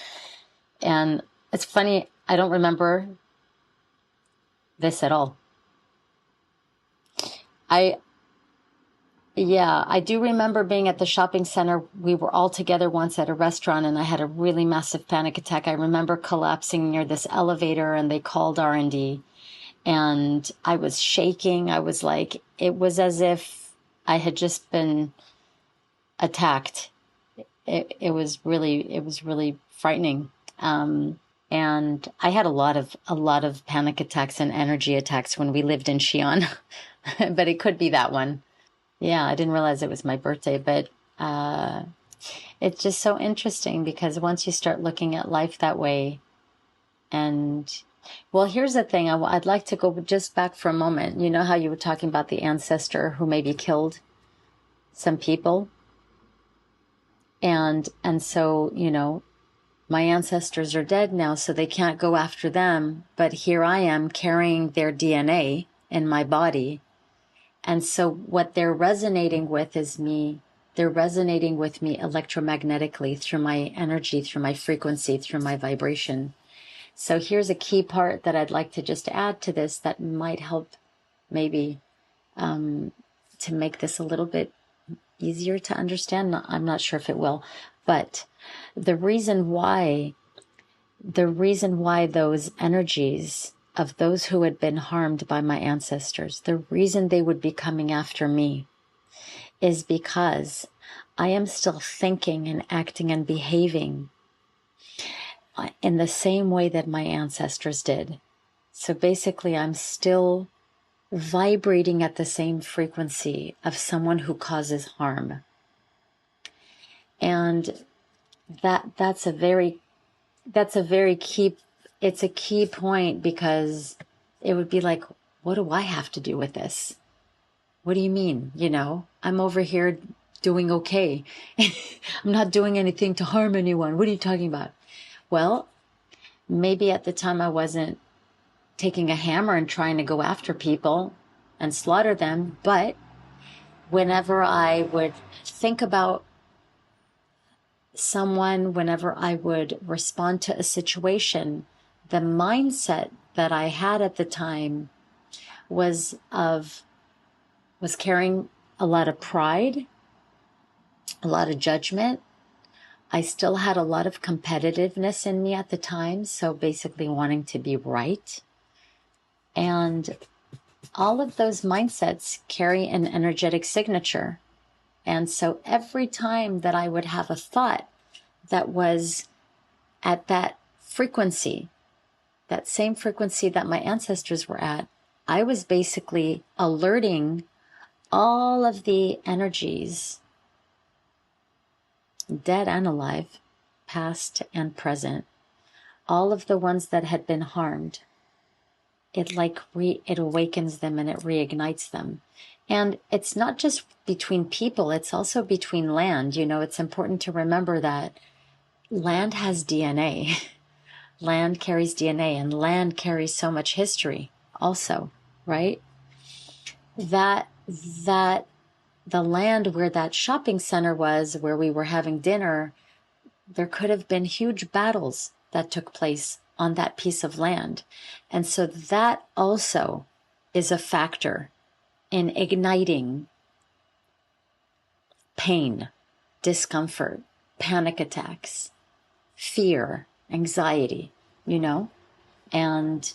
it's funny. I don't remember this at all. Yeah, I do remember being at the shopping center. We were all together once at a restaurant, and I had a really massive panic attack. I remember collapsing near this elevator, and they called R&D, and I was shaking. I was like, it was as if I had just been attacked. It was really frightening. And I had a lot of panic attacks and energy attacks when we lived in Xi'an, but it could be that one. Yeah, I didn't realize it was my birthday, but it's just so interesting because once you start looking at life that way, and well, here's the thing. I'd like to go just back for a moment. You know how you were talking about the ancestor who maybe killed some people, and so, you know, my ancestors are dead now, so they can't go after them. But here I am carrying their DNA in my body. And so what they're resonating with is me. They're resonating with me electromagnetically through my energy, through my frequency, through my vibration. So here's a key part that I'd like to just add to this that might help maybe to make this a little bit easier to understand. I'm not sure if it will, but the reason why those energies of those who had been harmed by my ancestors, the reason they would be coming after me is because I am still thinking and acting and behaving in the same way that my ancestors did. So basically, I'm still vibrating at the same frequency of someone who causes harm. And that's a very key, it's a key point, because it would be like, what do I have to do with this? What do you mean? You know, I'm over here doing okay. I'm not doing anything to harm anyone. What are you talking about? Well, maybe at the time I wasn't taking a hammer and trying to go after people and slaughter them, but whenever I would think about someone, whenever I would respond to a situation, the mindset that I had at the time was carrying a lot of pride, a lot of judgment. I still had a lot of competitiveness in me at the time, so basically wanting to be right. And all of those mindsets carry an energetic signature. And so every time that I would have a thought that was at that frequency, that same frequency that my ancestors were at, I was basically alerting all of the energies, dead and alive, past and present, all of the ones that had been harmed, it awakens them and it reignites them. And it's not just between people, it's also between land. You know, it's important to remember that land has DNA. Land carries DNA, and land carries so much history also, right? That the land where that shopping center was, where we were having dinner, there could have been huge battles that took place on that piece of land. And so that also is a factor in igniting pain, discomfort, panic attacks, fear, anxiety, you know? And,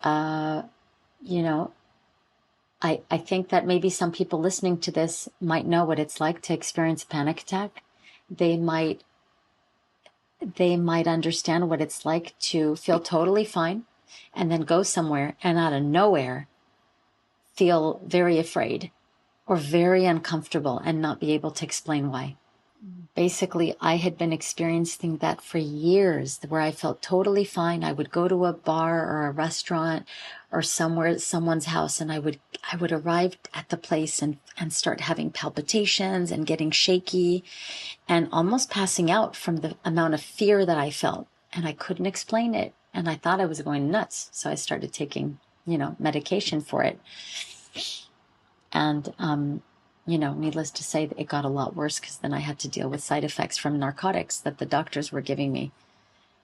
you know, I think that maybe some people listening to this might know what it's like to experience a panic attack. They might understand what it's like to feel totally fine and then go somewhere and out of nowhere feel very afraid or very uncomfortable and not be able to explain why. Basically, I had been experiencing that for years, where I felt totally fine. I would go to a bar or a restaurant or somewhere, someone's house, and I would arrive at the place and start having palpitations and getting shaky and almost passing out from the amount of fear that I felt. And I couldn't explain it. And I thought I was going nuts. So I started taking, medication for it. And, needless to say, it got a lot worse because then I had to deal with side effects from narcotics that the doctors were giving me.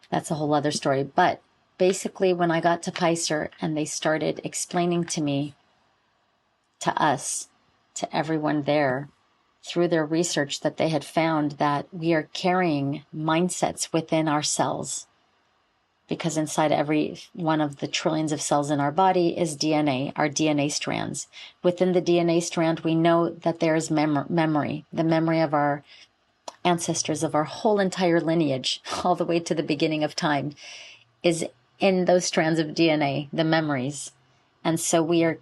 That's a whole other story. But basically, when I got to PICER and they started explaining to me, to us, to everyone there, through their research, that they had found that we are carrying mindsets within our cells. Because inside every one of the trillions of cells in our body is DNA, our DNA strands. Within the DNA strand, we know that there is memory, the memory of our ancestors, of our whole entire lineage, all the way to the beginning of time, is in those strands of DNA, the memories. And so we are,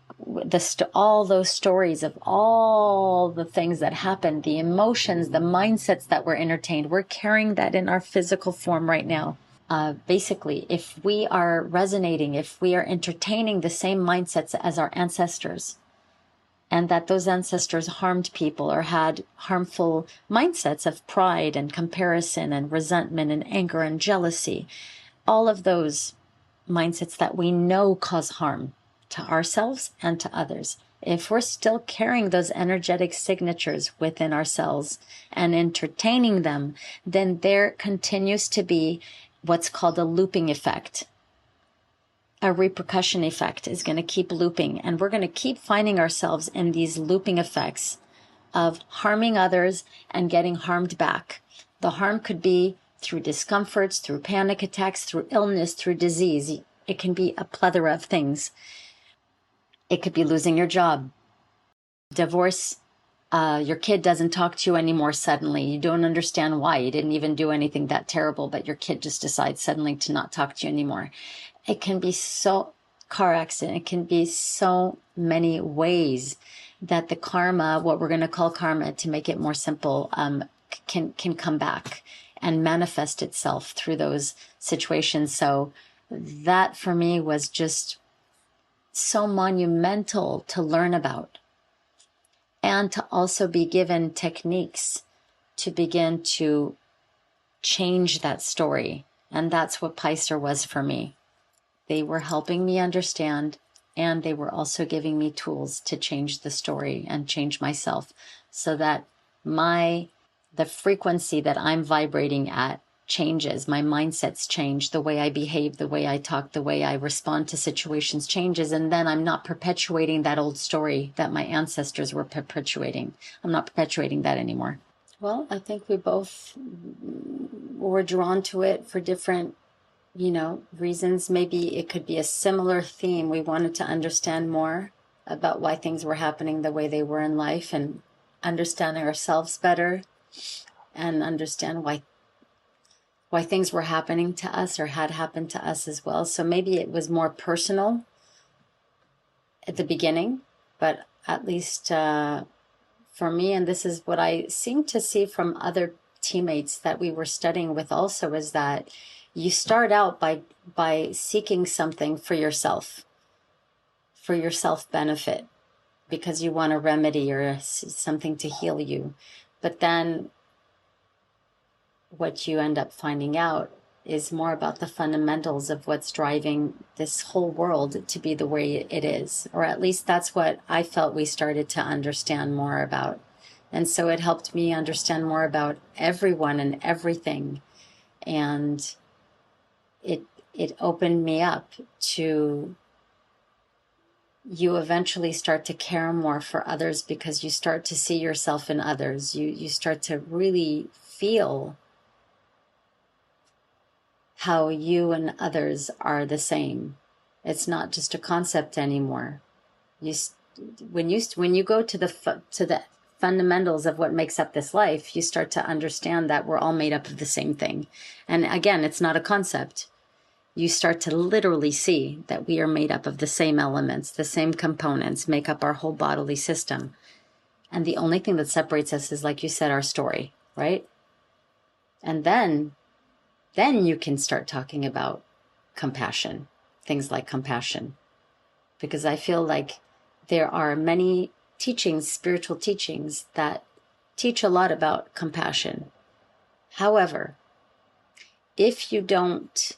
all those stories of all the things that happened, the emotions, the mindsets that were entertained, we're carrying that in our physical form right now. Basically, if we are resonating, if we are entertaining the same mindsets as our ancestors, and that those ancestors harmed people or had harmful mindsets of pride and comparison and resentment and anger and jealousy, all of those mindsets that we know cause harm to ourselves and to others, if we're still carrying those energetic signatures within ourselves and entertaining them, then there continues to be what's called a looping effect. A repercussion effect is going to keep looping, and we're going to keep finding ourselves in these looping effects of harming others and getting harmed back. The harm could be through discomforts, through panic attacks, through illness, through disease. It can be a plethora of things. It could be losing your job, divorce, your kid doesn't talk to you anymore suddenly. You don't understand why. You didn't even do anything that terrible, but your kid just decides suddenly to not talk to you anymore. It can be car accident. It can be so many ways that the karma, what we're going to call karma to make it more simple, can come back and manifest itself through those situations. So that for me was just so monumental to learn about, and to also be given techniques to begin to change that story. And that's what PICER was for me. They were helping me understand, and they were also giving me tools to change the story and change myself, so that the frequency that I'm vibrating at changes, my mindsets change, the way I behave, the way I talk, the way I respond to situations changes, and then I'm not perpetuating that old story that my ancestors were perpetuating. I'm not perpetuating that anymore. Well, I think we both were drawn to it for different, reasons. Maybe it could be a similar theme. We wanted to understand more about why things were happening the way they were in life, and understanding ourselves better, and understand why things were happening to us or had happened to us as well. So maybe it was more personal at the beginning, but at least for me, and this is what I seem to see from other teammates that we were studying with also, is that, You start out by seeking something for your self benefit, because you want a remedy or something to heal you. But then what you end up finding out is more about the fundamentals of what's driving this whole world to be the way it is. Or at least that's what I felt we started to understand more about. And so it helped me understand more about everyone and everything. And it opened me up to, you eventually start to care more for others because you start to see yourself in others. You start to really feel how you and others are the same. It's not just a concept anymore. When you go to the fundamentals of what makes up this life, you start to understand that we're all made up of the same thing. And again, it's not a concept. You start to literally see that we are made up of the same elements, the same components make up our whole bodily system. And the only thing that separates us is, like you said, our story, right? And then you can start talking about compassion, things like compassion. Because I feel like there are many teachings, spiritual teachings, that teach a lot about compassion. However, if you don't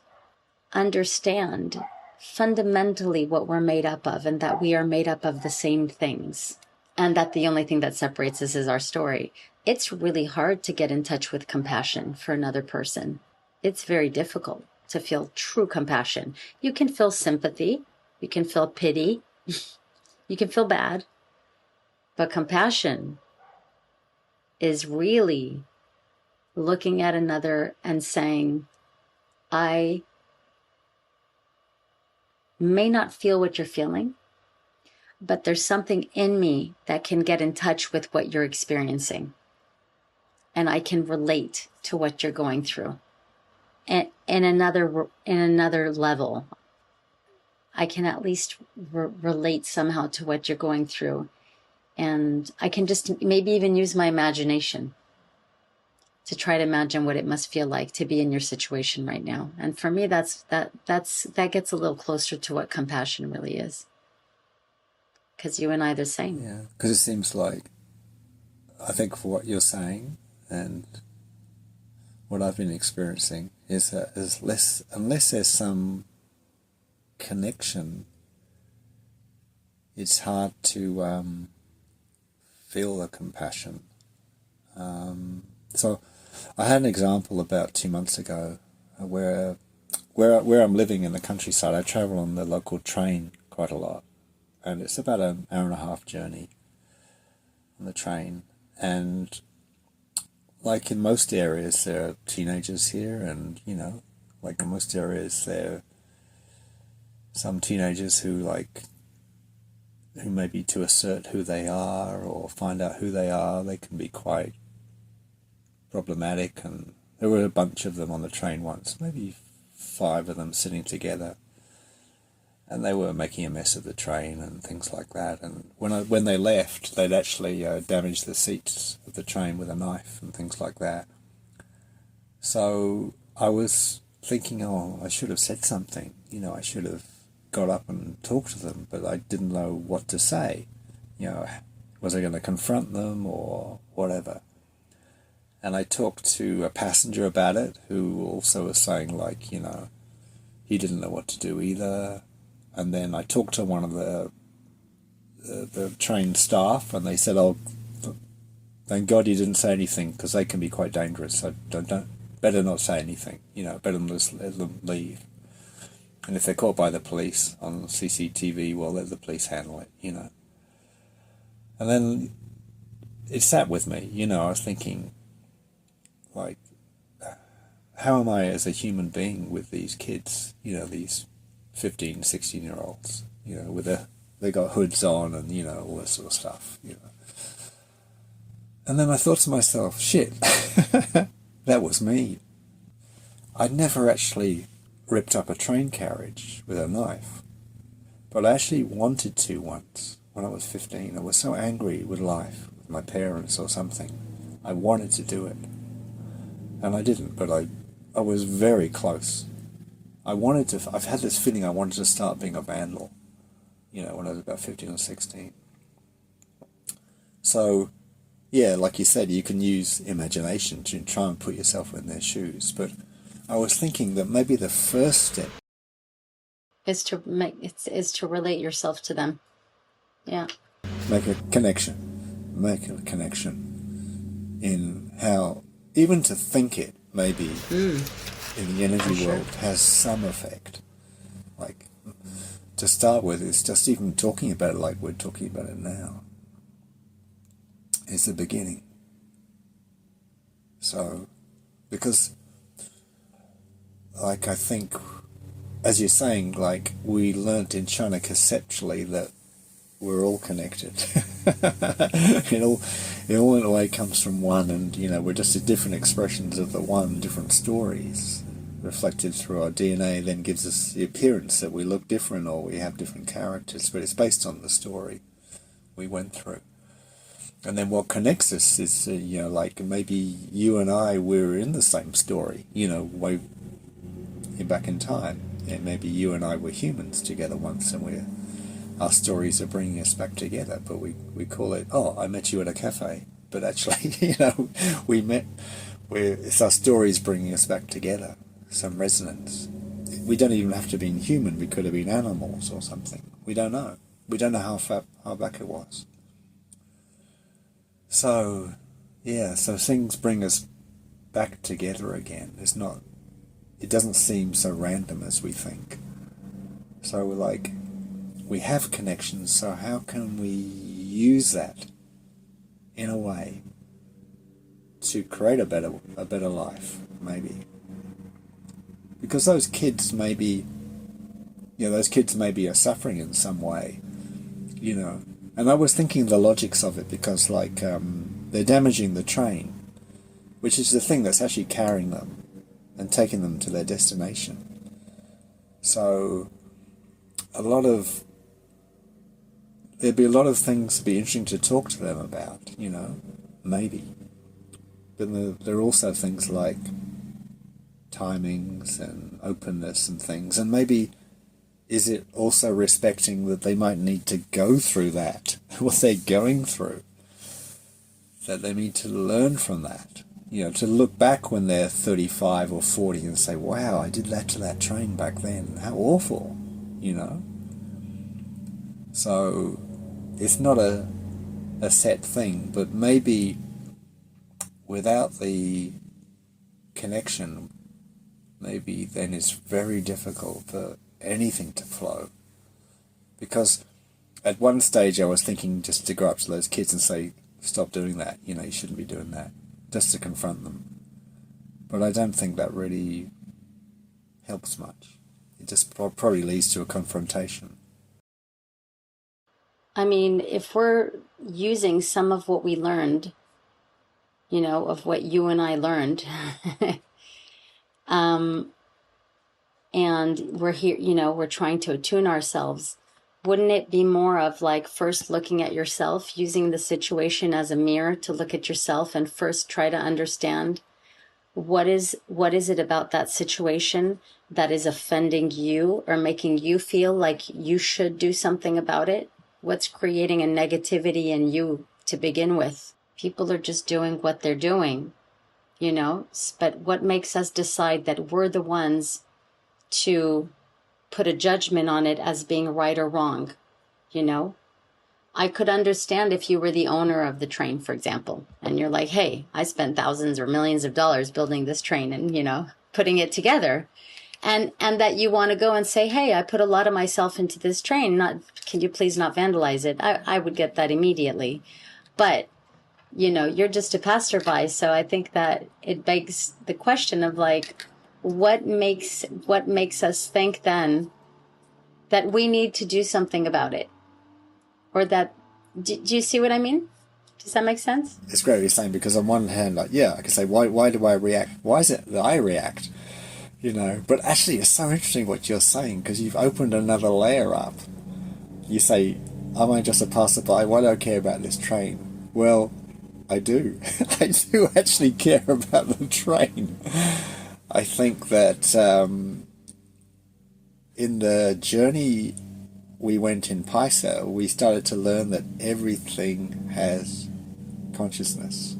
understand fundamentally what we're made up of, and that we are made up of the same things, and that the only thing that separates us is our story, it's really hard to get in touch with compassion for another person. It's very difficult to feel true compassion. You can feel sympathy, you can feel pity, you can feel bad, but compassion is really looking at another and saying, I may not feel what you're feeling, but there's something in me that can get in touch with what you're experiencing. And I can relate to what you're going through. And in another level, I can at least relate somehow to what you're going through. And I can just maybe even use my imagination to try to imagine what it must feel like to be in your situation right now. And for me, that gets a little closer to what compassion really is. Because you and I are the same. Yeah, because it seems like, I think for what you're saying and what I've been experiencing is that unless there's some connection, it's hard to feel the compassion. So I had an example about 2 months ago where I'm living in the countryside. I travel on the local train quite a lot, and it's about an hour and a half journey on the train. And like in most areas, there are teenagers here, and like in most areas, there are some teenagers who maybe to assert who they are or find out who they are, they can be quite problematic. And there were a bunch of them on the train once, maybe 5 of them sitting together, and they were making a mess of the train and things like that. And when they left, they'd actually damaged the seats of the train with a knife and things like that. So I was thinking, I should have said something. I should have got up and talked to them, but I didn't know what to say. Was I going to confront them or whatever? And I talked to a passenger about it, who also was saying, he didn't know what to do either. And then I talked to one of the train staff, and they said, thank God you didn't say anything, because they can be quite dangerous. So better not say anything. Better just let them leave. And if they're caught by the police on CCTV, well, let the police handle it. And then it sat with me. I was thinking, how am I as a human being with these kids? These 15, 16-year-olds, they got hoods on and, all this sort of stuff, And then I thought to myself, shit, that was me. I'd never actually ripped up a train carriage with a knife, but I actually wanted to once when I was 15. I was so angry with life, with my parents or something. I wanted to do it. And I didn't, but I I was very close. I've had this feeling I wanted to start being a vandal, when I was about 15 or 16. So, yeah, like you said, you can use imagination to try and put yourself in their shoes. But I was thinking that maybe the first step is to relate yourself to them. Yeah. make a connection. Make a connection in how, even to think it, maybe in the energy world has some effect. Like, to start with, it's just even talking about it like we're talking about it now is the beginning. So, because, like, I think, as you're saying, like, we learnt in China conceptually that we're all connected. it all in a way comes from one, and we're just different expressions of the one, different stories reflected through our DNA. Then gives us the appearance that we look different or we have different characters, but it's based on the story we went through. And then what connects us is like maybe you and I were in the same story, way back in time. And maybe you and I were humans together once, and our stories are bringing us back together, but we call it, oh, I met you at a cafe. But actually, it's our stories bringing us back together, some resonance. We don't even have to be human. We could have been animals or something. We don't know. We don't know how back it was. So, yeah, so things bring us back together again. It doesn't seem so random as we think. So we're like, we have connections, so how can we use that in a way to create a better life, maybe? Because those kids maybe are suffering in some way, And I was thinking the logics of it because, they're damaging the train, which is the thing that's actually carrying them and taking them to their destination. So, there'd be a lot of things to be interesting to talk to them about, maybe. But there are also things like timings and openness and things, and maybe is it also respecting that they might need to go through that, what they're going through, that they need to learn from that, to look back when they're 35 or 40 and say, wow, I did that to that train back then, how awful, So it's not a set thing, but maybe without the connection, maybe then it's very difficult for anything to flow. Because at one stage I was thinking just to go up to those kids and say, stop doing that, you shouldn't be doing that, just to confront them. But I don't think that really helps much. It just probably leads to a confrontation. I mean, if we're using some of what we learned, of what you and I learned, and we're here, we're trying to attune ourselves, wouldn't it be more of like first looking at yourself, using the situation as a mirror to look at yourself and first try to understand what is it about that situation that is offending you or making you feel like you should do something about it? What's creating a negativity in you to begin with? People are just doing what they're doing, but what makes us decide that we're the ones to put a judgment on it as being right or wrong? I could understand if you were the owner of the train, for example, and you're like, hey, I spent thousands or millions of dollars building this train and, putting it together. And that you want to go and say, hey, I put a lot of myself into this train. Can you please not vandalize it? I would get that immediately. But, you're just a passerby. So I think that it begs the question of like, what makes us think then that we need to do something about it? Or that, do you see what I mean? Does that make sense? It's great what you're saying, because on one hand, like, yeah, I can say, why do I react? Why is it that I react? But actually it's so interesting what you're saying, because you've opened another layer up. You say, am I just a passerby? Why do I care about this train? Well, I do. I do actually care about the train. I think that in the journey we went in PICER, we started to learn that everything has consciousness,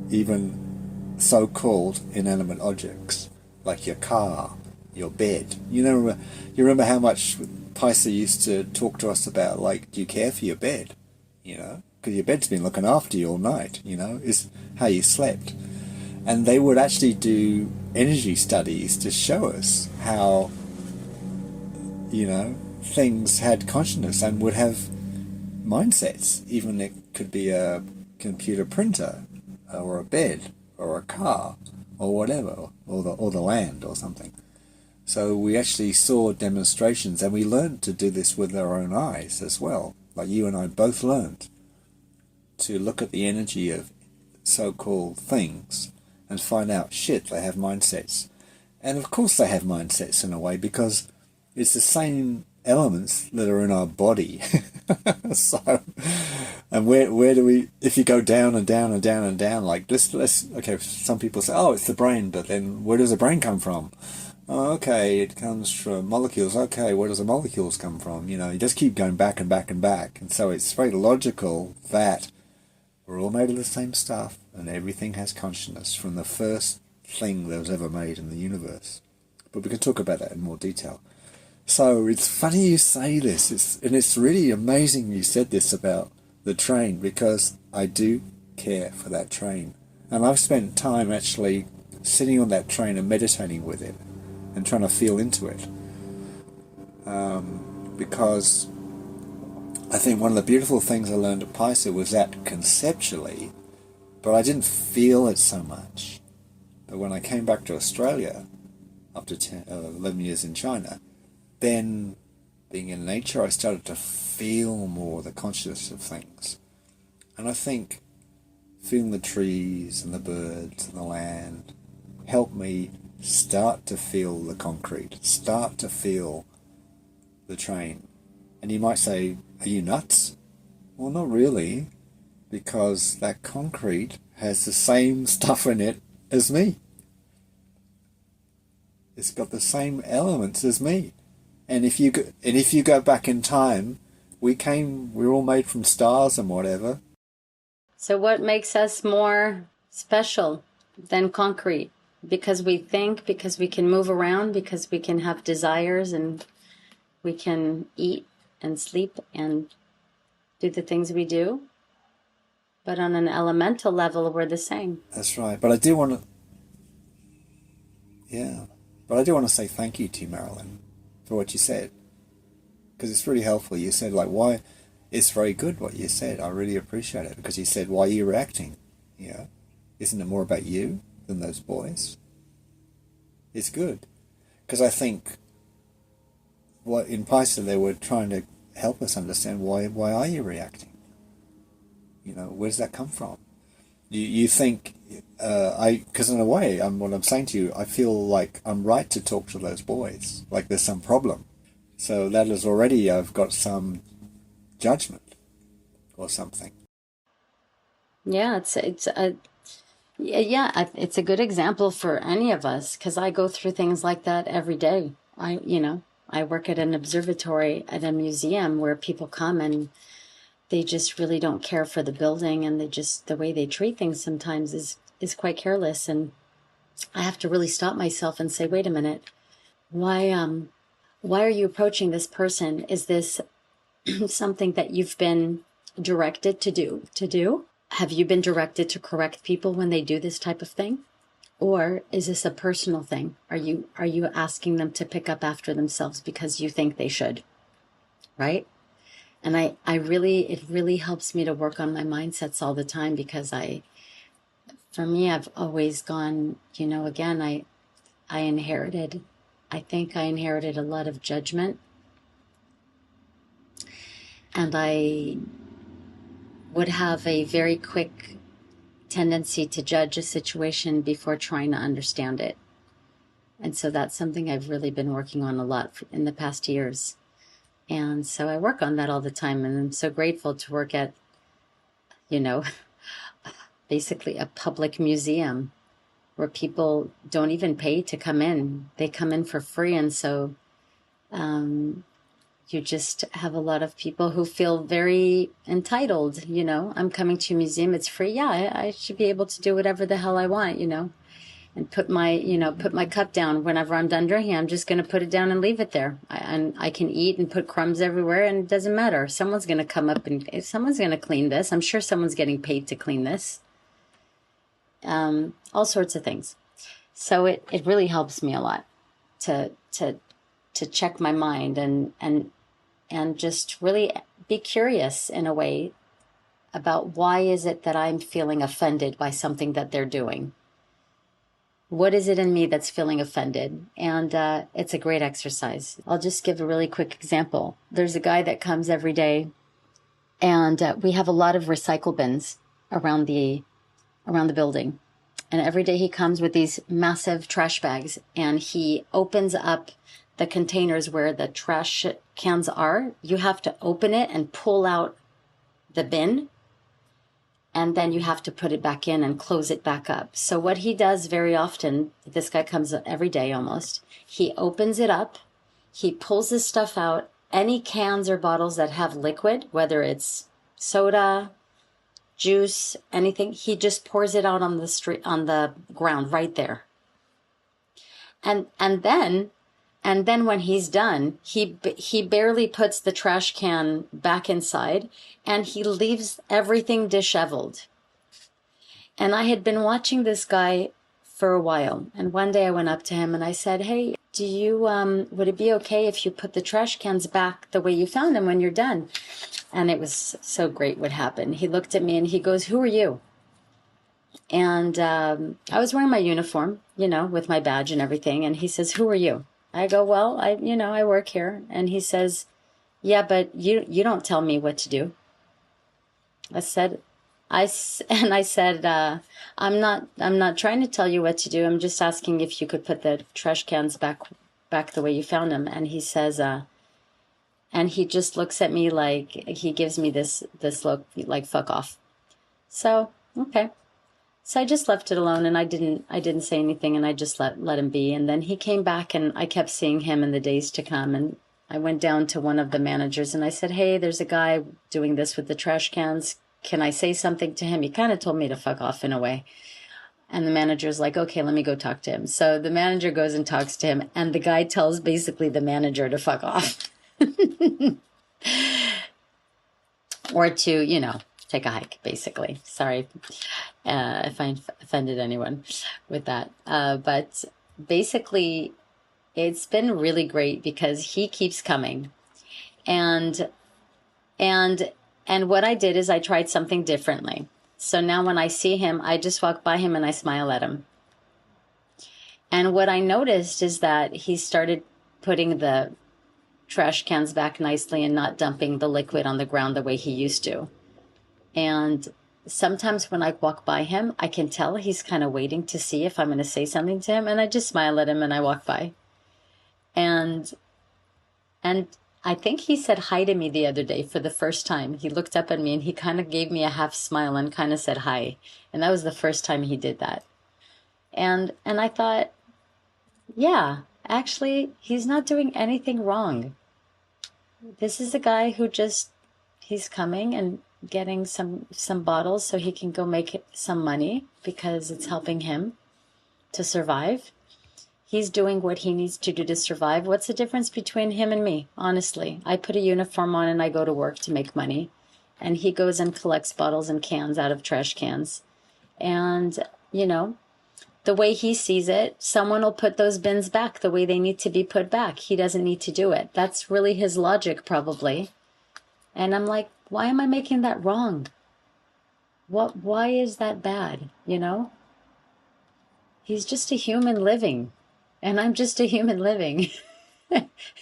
even so-called inanimate objects, like your car, your bed. You remember how much PICER used to talk to us about, like, do you care for your bed? Because your bed's been looking after you all night, is how you slept. And they would actually do energy studies to show us how, things had consciousness and would have mindsets. Even it could be a computer printer, or a bed, or a car, or whatever, or the land, or something. So we actually saw demonstrations, and we learned to do this with our own eyes as well. Like you and I both learned to look at the energy of so-called things and find out, shit, they have mindsets. And of course they have mindsets in a way, because it's the same elements that are in our body. So, and where do we, if you go down and down and down and down, like let's okay, some people say, oh, it's the brain, but then where does the brain come from? Oh, okay, it comes from molecules. Okay, where does the molecules come from? You just keep going back and back and back. And so it's very logical that we're all made of the same stuff, and everything has consciousness from the first thing that was ever made in the universe. But we can talk about that in more detail. So it's funny you say this, and it's really amazing you said this about the train, because I do care for that train. And I've spent time actually sitting on that train and meditating with it and trying to feel into it. Because I think one of the beautiful things I learned at PICER was that conceptually, but I didn't feel it so much. But when I came back to Australia, after 11 years in China, then being in nature, I started to feel more the consciousness of things. And I think feeling the trees and the birds and the land helped me start to feel the concrete, start to feel the train. And you might say, are you nuts? Well, not really, because that concrete has the same stuff in it as me. It's got the same elements as me. And if you go back in time, we're all made from stars and whatever. So what makes us more special than concrete? Because we think, because we can move around, because we can have desires, and we can eat and sleep and do the things we do. But on an elemental level, we're the same. That's right. But I do want to, yeah. But I do want to say thank you to you, Marilyn, for what you said, because it's really helpful. You said, like, why? It's very good what you said. I really appreciate it, because you said, why are you reacting? Isn't it more about you than those boys? It's good, because I think what in PICER they were trying to help us understand, why are you reacting? Where does that come from? You think because in a way, what I'm saying to you, I feel like I'm right to talk to those boys, like there's some problem. So that is already, I've got some judgment or something. Yeah, it's a good example for any of us, because I go through things like that every day. I work at an observatory at a museum where people come and they just really don't care for the building, and the way they treat things sometimes is quite careless. And I have to really stop myself and say, wait a minute, why are you approaching this person? Is this something that you've been directed to do? Have you been directed to correct people when they do this type of thing? Or is this a personal thing? Are you asking them to pick up after themselves because you think they should? Right? And it really helps me to work on my mindsets all the time, because for me, I've always gone, again, I think I inherited a lot of judgment, and I would have a very quick tendency to judge a situation before trying to understand it. And so that's something I've really been working on a lot in the past years. And so I work on that all the time, and I'm so grateful to work at, basically a public museum where people don't even pay to come in. They come in for free. And so you just have a lot of people who feel very entitled. I'm coming to a museum, it's free. Yeah, I should be able to do whatever the hell I want, and put my cup down whenever I'm done drinking. I'm just going to put it down and leave it there. And I can eat and put crumbs everywhere, and it doesn't matter. Someone's going to come up and someone's going to clean this. I'm sure someone's getting paid to clean this. All sorts of things. So it really helps me a lot to check my mind and just really be curious in a way about why is it that I'm feeling offended by something that they're doing. What is it in me that's feeling offended? And it's a great exercise. I'll just give a really quick example. There's a guy that comes every day, and we have a lot of recycle bins around the building. And every day he comes with these massive trash bags, and he opens up the containers where the trash cans are. You have to open it and pull out the bin, and then you have to put it back in and close it back up. So what he does very often, this guy comes every day almost, he opens it up, he pulls his stuff out, any cans or bottles that have liquid, whether it's soda, juice, anything, he just pours it out on the street, on the ground right there. And then when he's done, he barely puts the trash can back inside, and he leaves everything disheveled. And I had been watching this guy for a while, and one day I went up to him and I said, "Hey, would it be okay if you put the trash cans back the way you found them when you're done?" And it was so great what happened. He looked at me and he goes, "Who are you?" And I was wearing my uniform, with my badge and everything. And he says, "Who are you?" I go, "Well, I work here." And he says, "Yeah, but you don't tell me what to do." I said, I'm not trying to tell you what to do. I'm just asking if you could put the trash cans back the way you found them." And he says, and he just looks at me like, he gives me this look like, "Fuck off." So, okay. So I just left it alone, and I didn't say anything, and I just let him be. And then he came back, and I kept seeing him in the days to come. And I went down to one of the managers and I said, "Hey, there's a guy doing this with the trash cans. Can I say something to him?" He kind of told me to fuck off in a way. And the manager's like, "Okay, let me go talk to him." So the manager goes and talks to him, and the guy tells basically the manager to fuck off. Or to, take a hike, basically. Sorry if I offended anyone with that. But basically, it's been really great because he keeps coming. And what I did is I tried something differently. So now when I see him, I just walk by him and I smile at him. And what I noticed is that he started putting the trash cans back nicely and not dumping the liquid on the ground the way he used to. And sometimes when I walk by him, I can tell he's kind of waiting to see if I'm going to say something to him. And I just smile at him and I walk by. And I think he said hi to me the other day for the first time. He looked up at me and he kind of gave me a half smile and kind of said hi. And that was the first time he did that. And I thought, yeah, actually, he's not doing anything wrong. This is a guy who he's coming and getting some bottles so he can go make some money because it's helping him to survive. He's doing what he needs to do to survive. What's the difference between him and me? Honestly, I put a uniform on and I go to work to make money. And he goes and collects bottles and cans out of trash cans. And, the way he sees it, someone will put those bins back the way they need to be put back. He doesn't need to do it. That's really his logic, probably. And I'm like, why am I making that wrong? Why is that bad? He's just a human living. And I'm just a human living.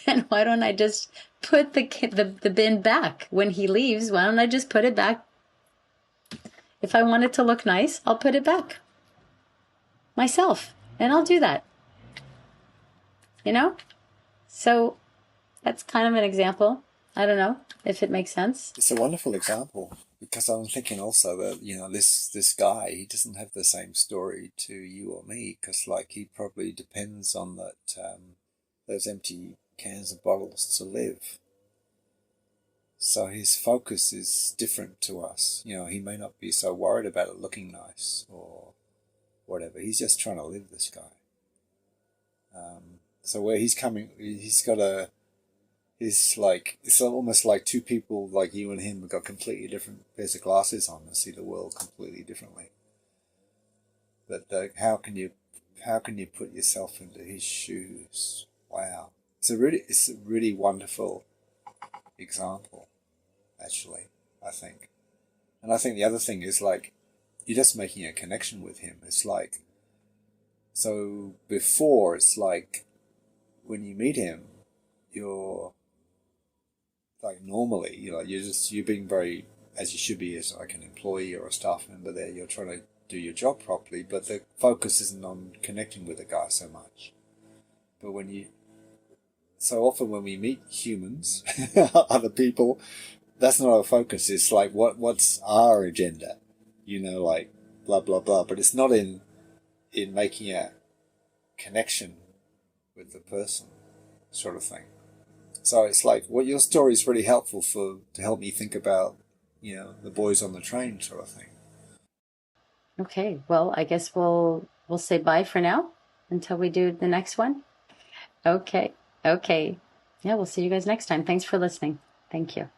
And why don't I just put the bin back when he leaves? Why don't I just put it back? If I want it to look nice, I'll put it back myself. And I'll do that. So that's kind of an example. I don't know if it makes sense. It's a wonderful example because I'm thinking also that, you know, this guy, he doesn't have the same story to you or me, because like he probably depends on that those empty cans and bottles to live. So his focus is different to us. You know, he may not be so worried about it looking nice or whatever. He's just trying to live, this guy. So where he's coming, he's got a, he's like, it's almost like two people like you and him have got completely different pairs of glasses on and see the world completely differently. But how can you put yourself into his shoes? Wow, it's a really wonderful example, actually, I think. And I think the other thing is like, you're just making a connection with him. It's like, so before, it's like when you meet him, you're like normally, you know, you're being very, as you should be as like an employee or a staff member there, you're trying to do your job properly, but the focus isn't on connecting with the guy so much. But so often when we meet humans, other people, that's not our focus. It's like, what's our agenda? You know, like blah, blah, blah. But it's not in making a connection with the person, sort of thing. So it's like, what your story is really helpful to help me think about, you know, the boys on the train, sort of thing. Okay, well, I guess we'll say bye for now until we do the next one. Okay. Okay. Yeah, we'll see you guys next time. Thanks for listening. Thank you.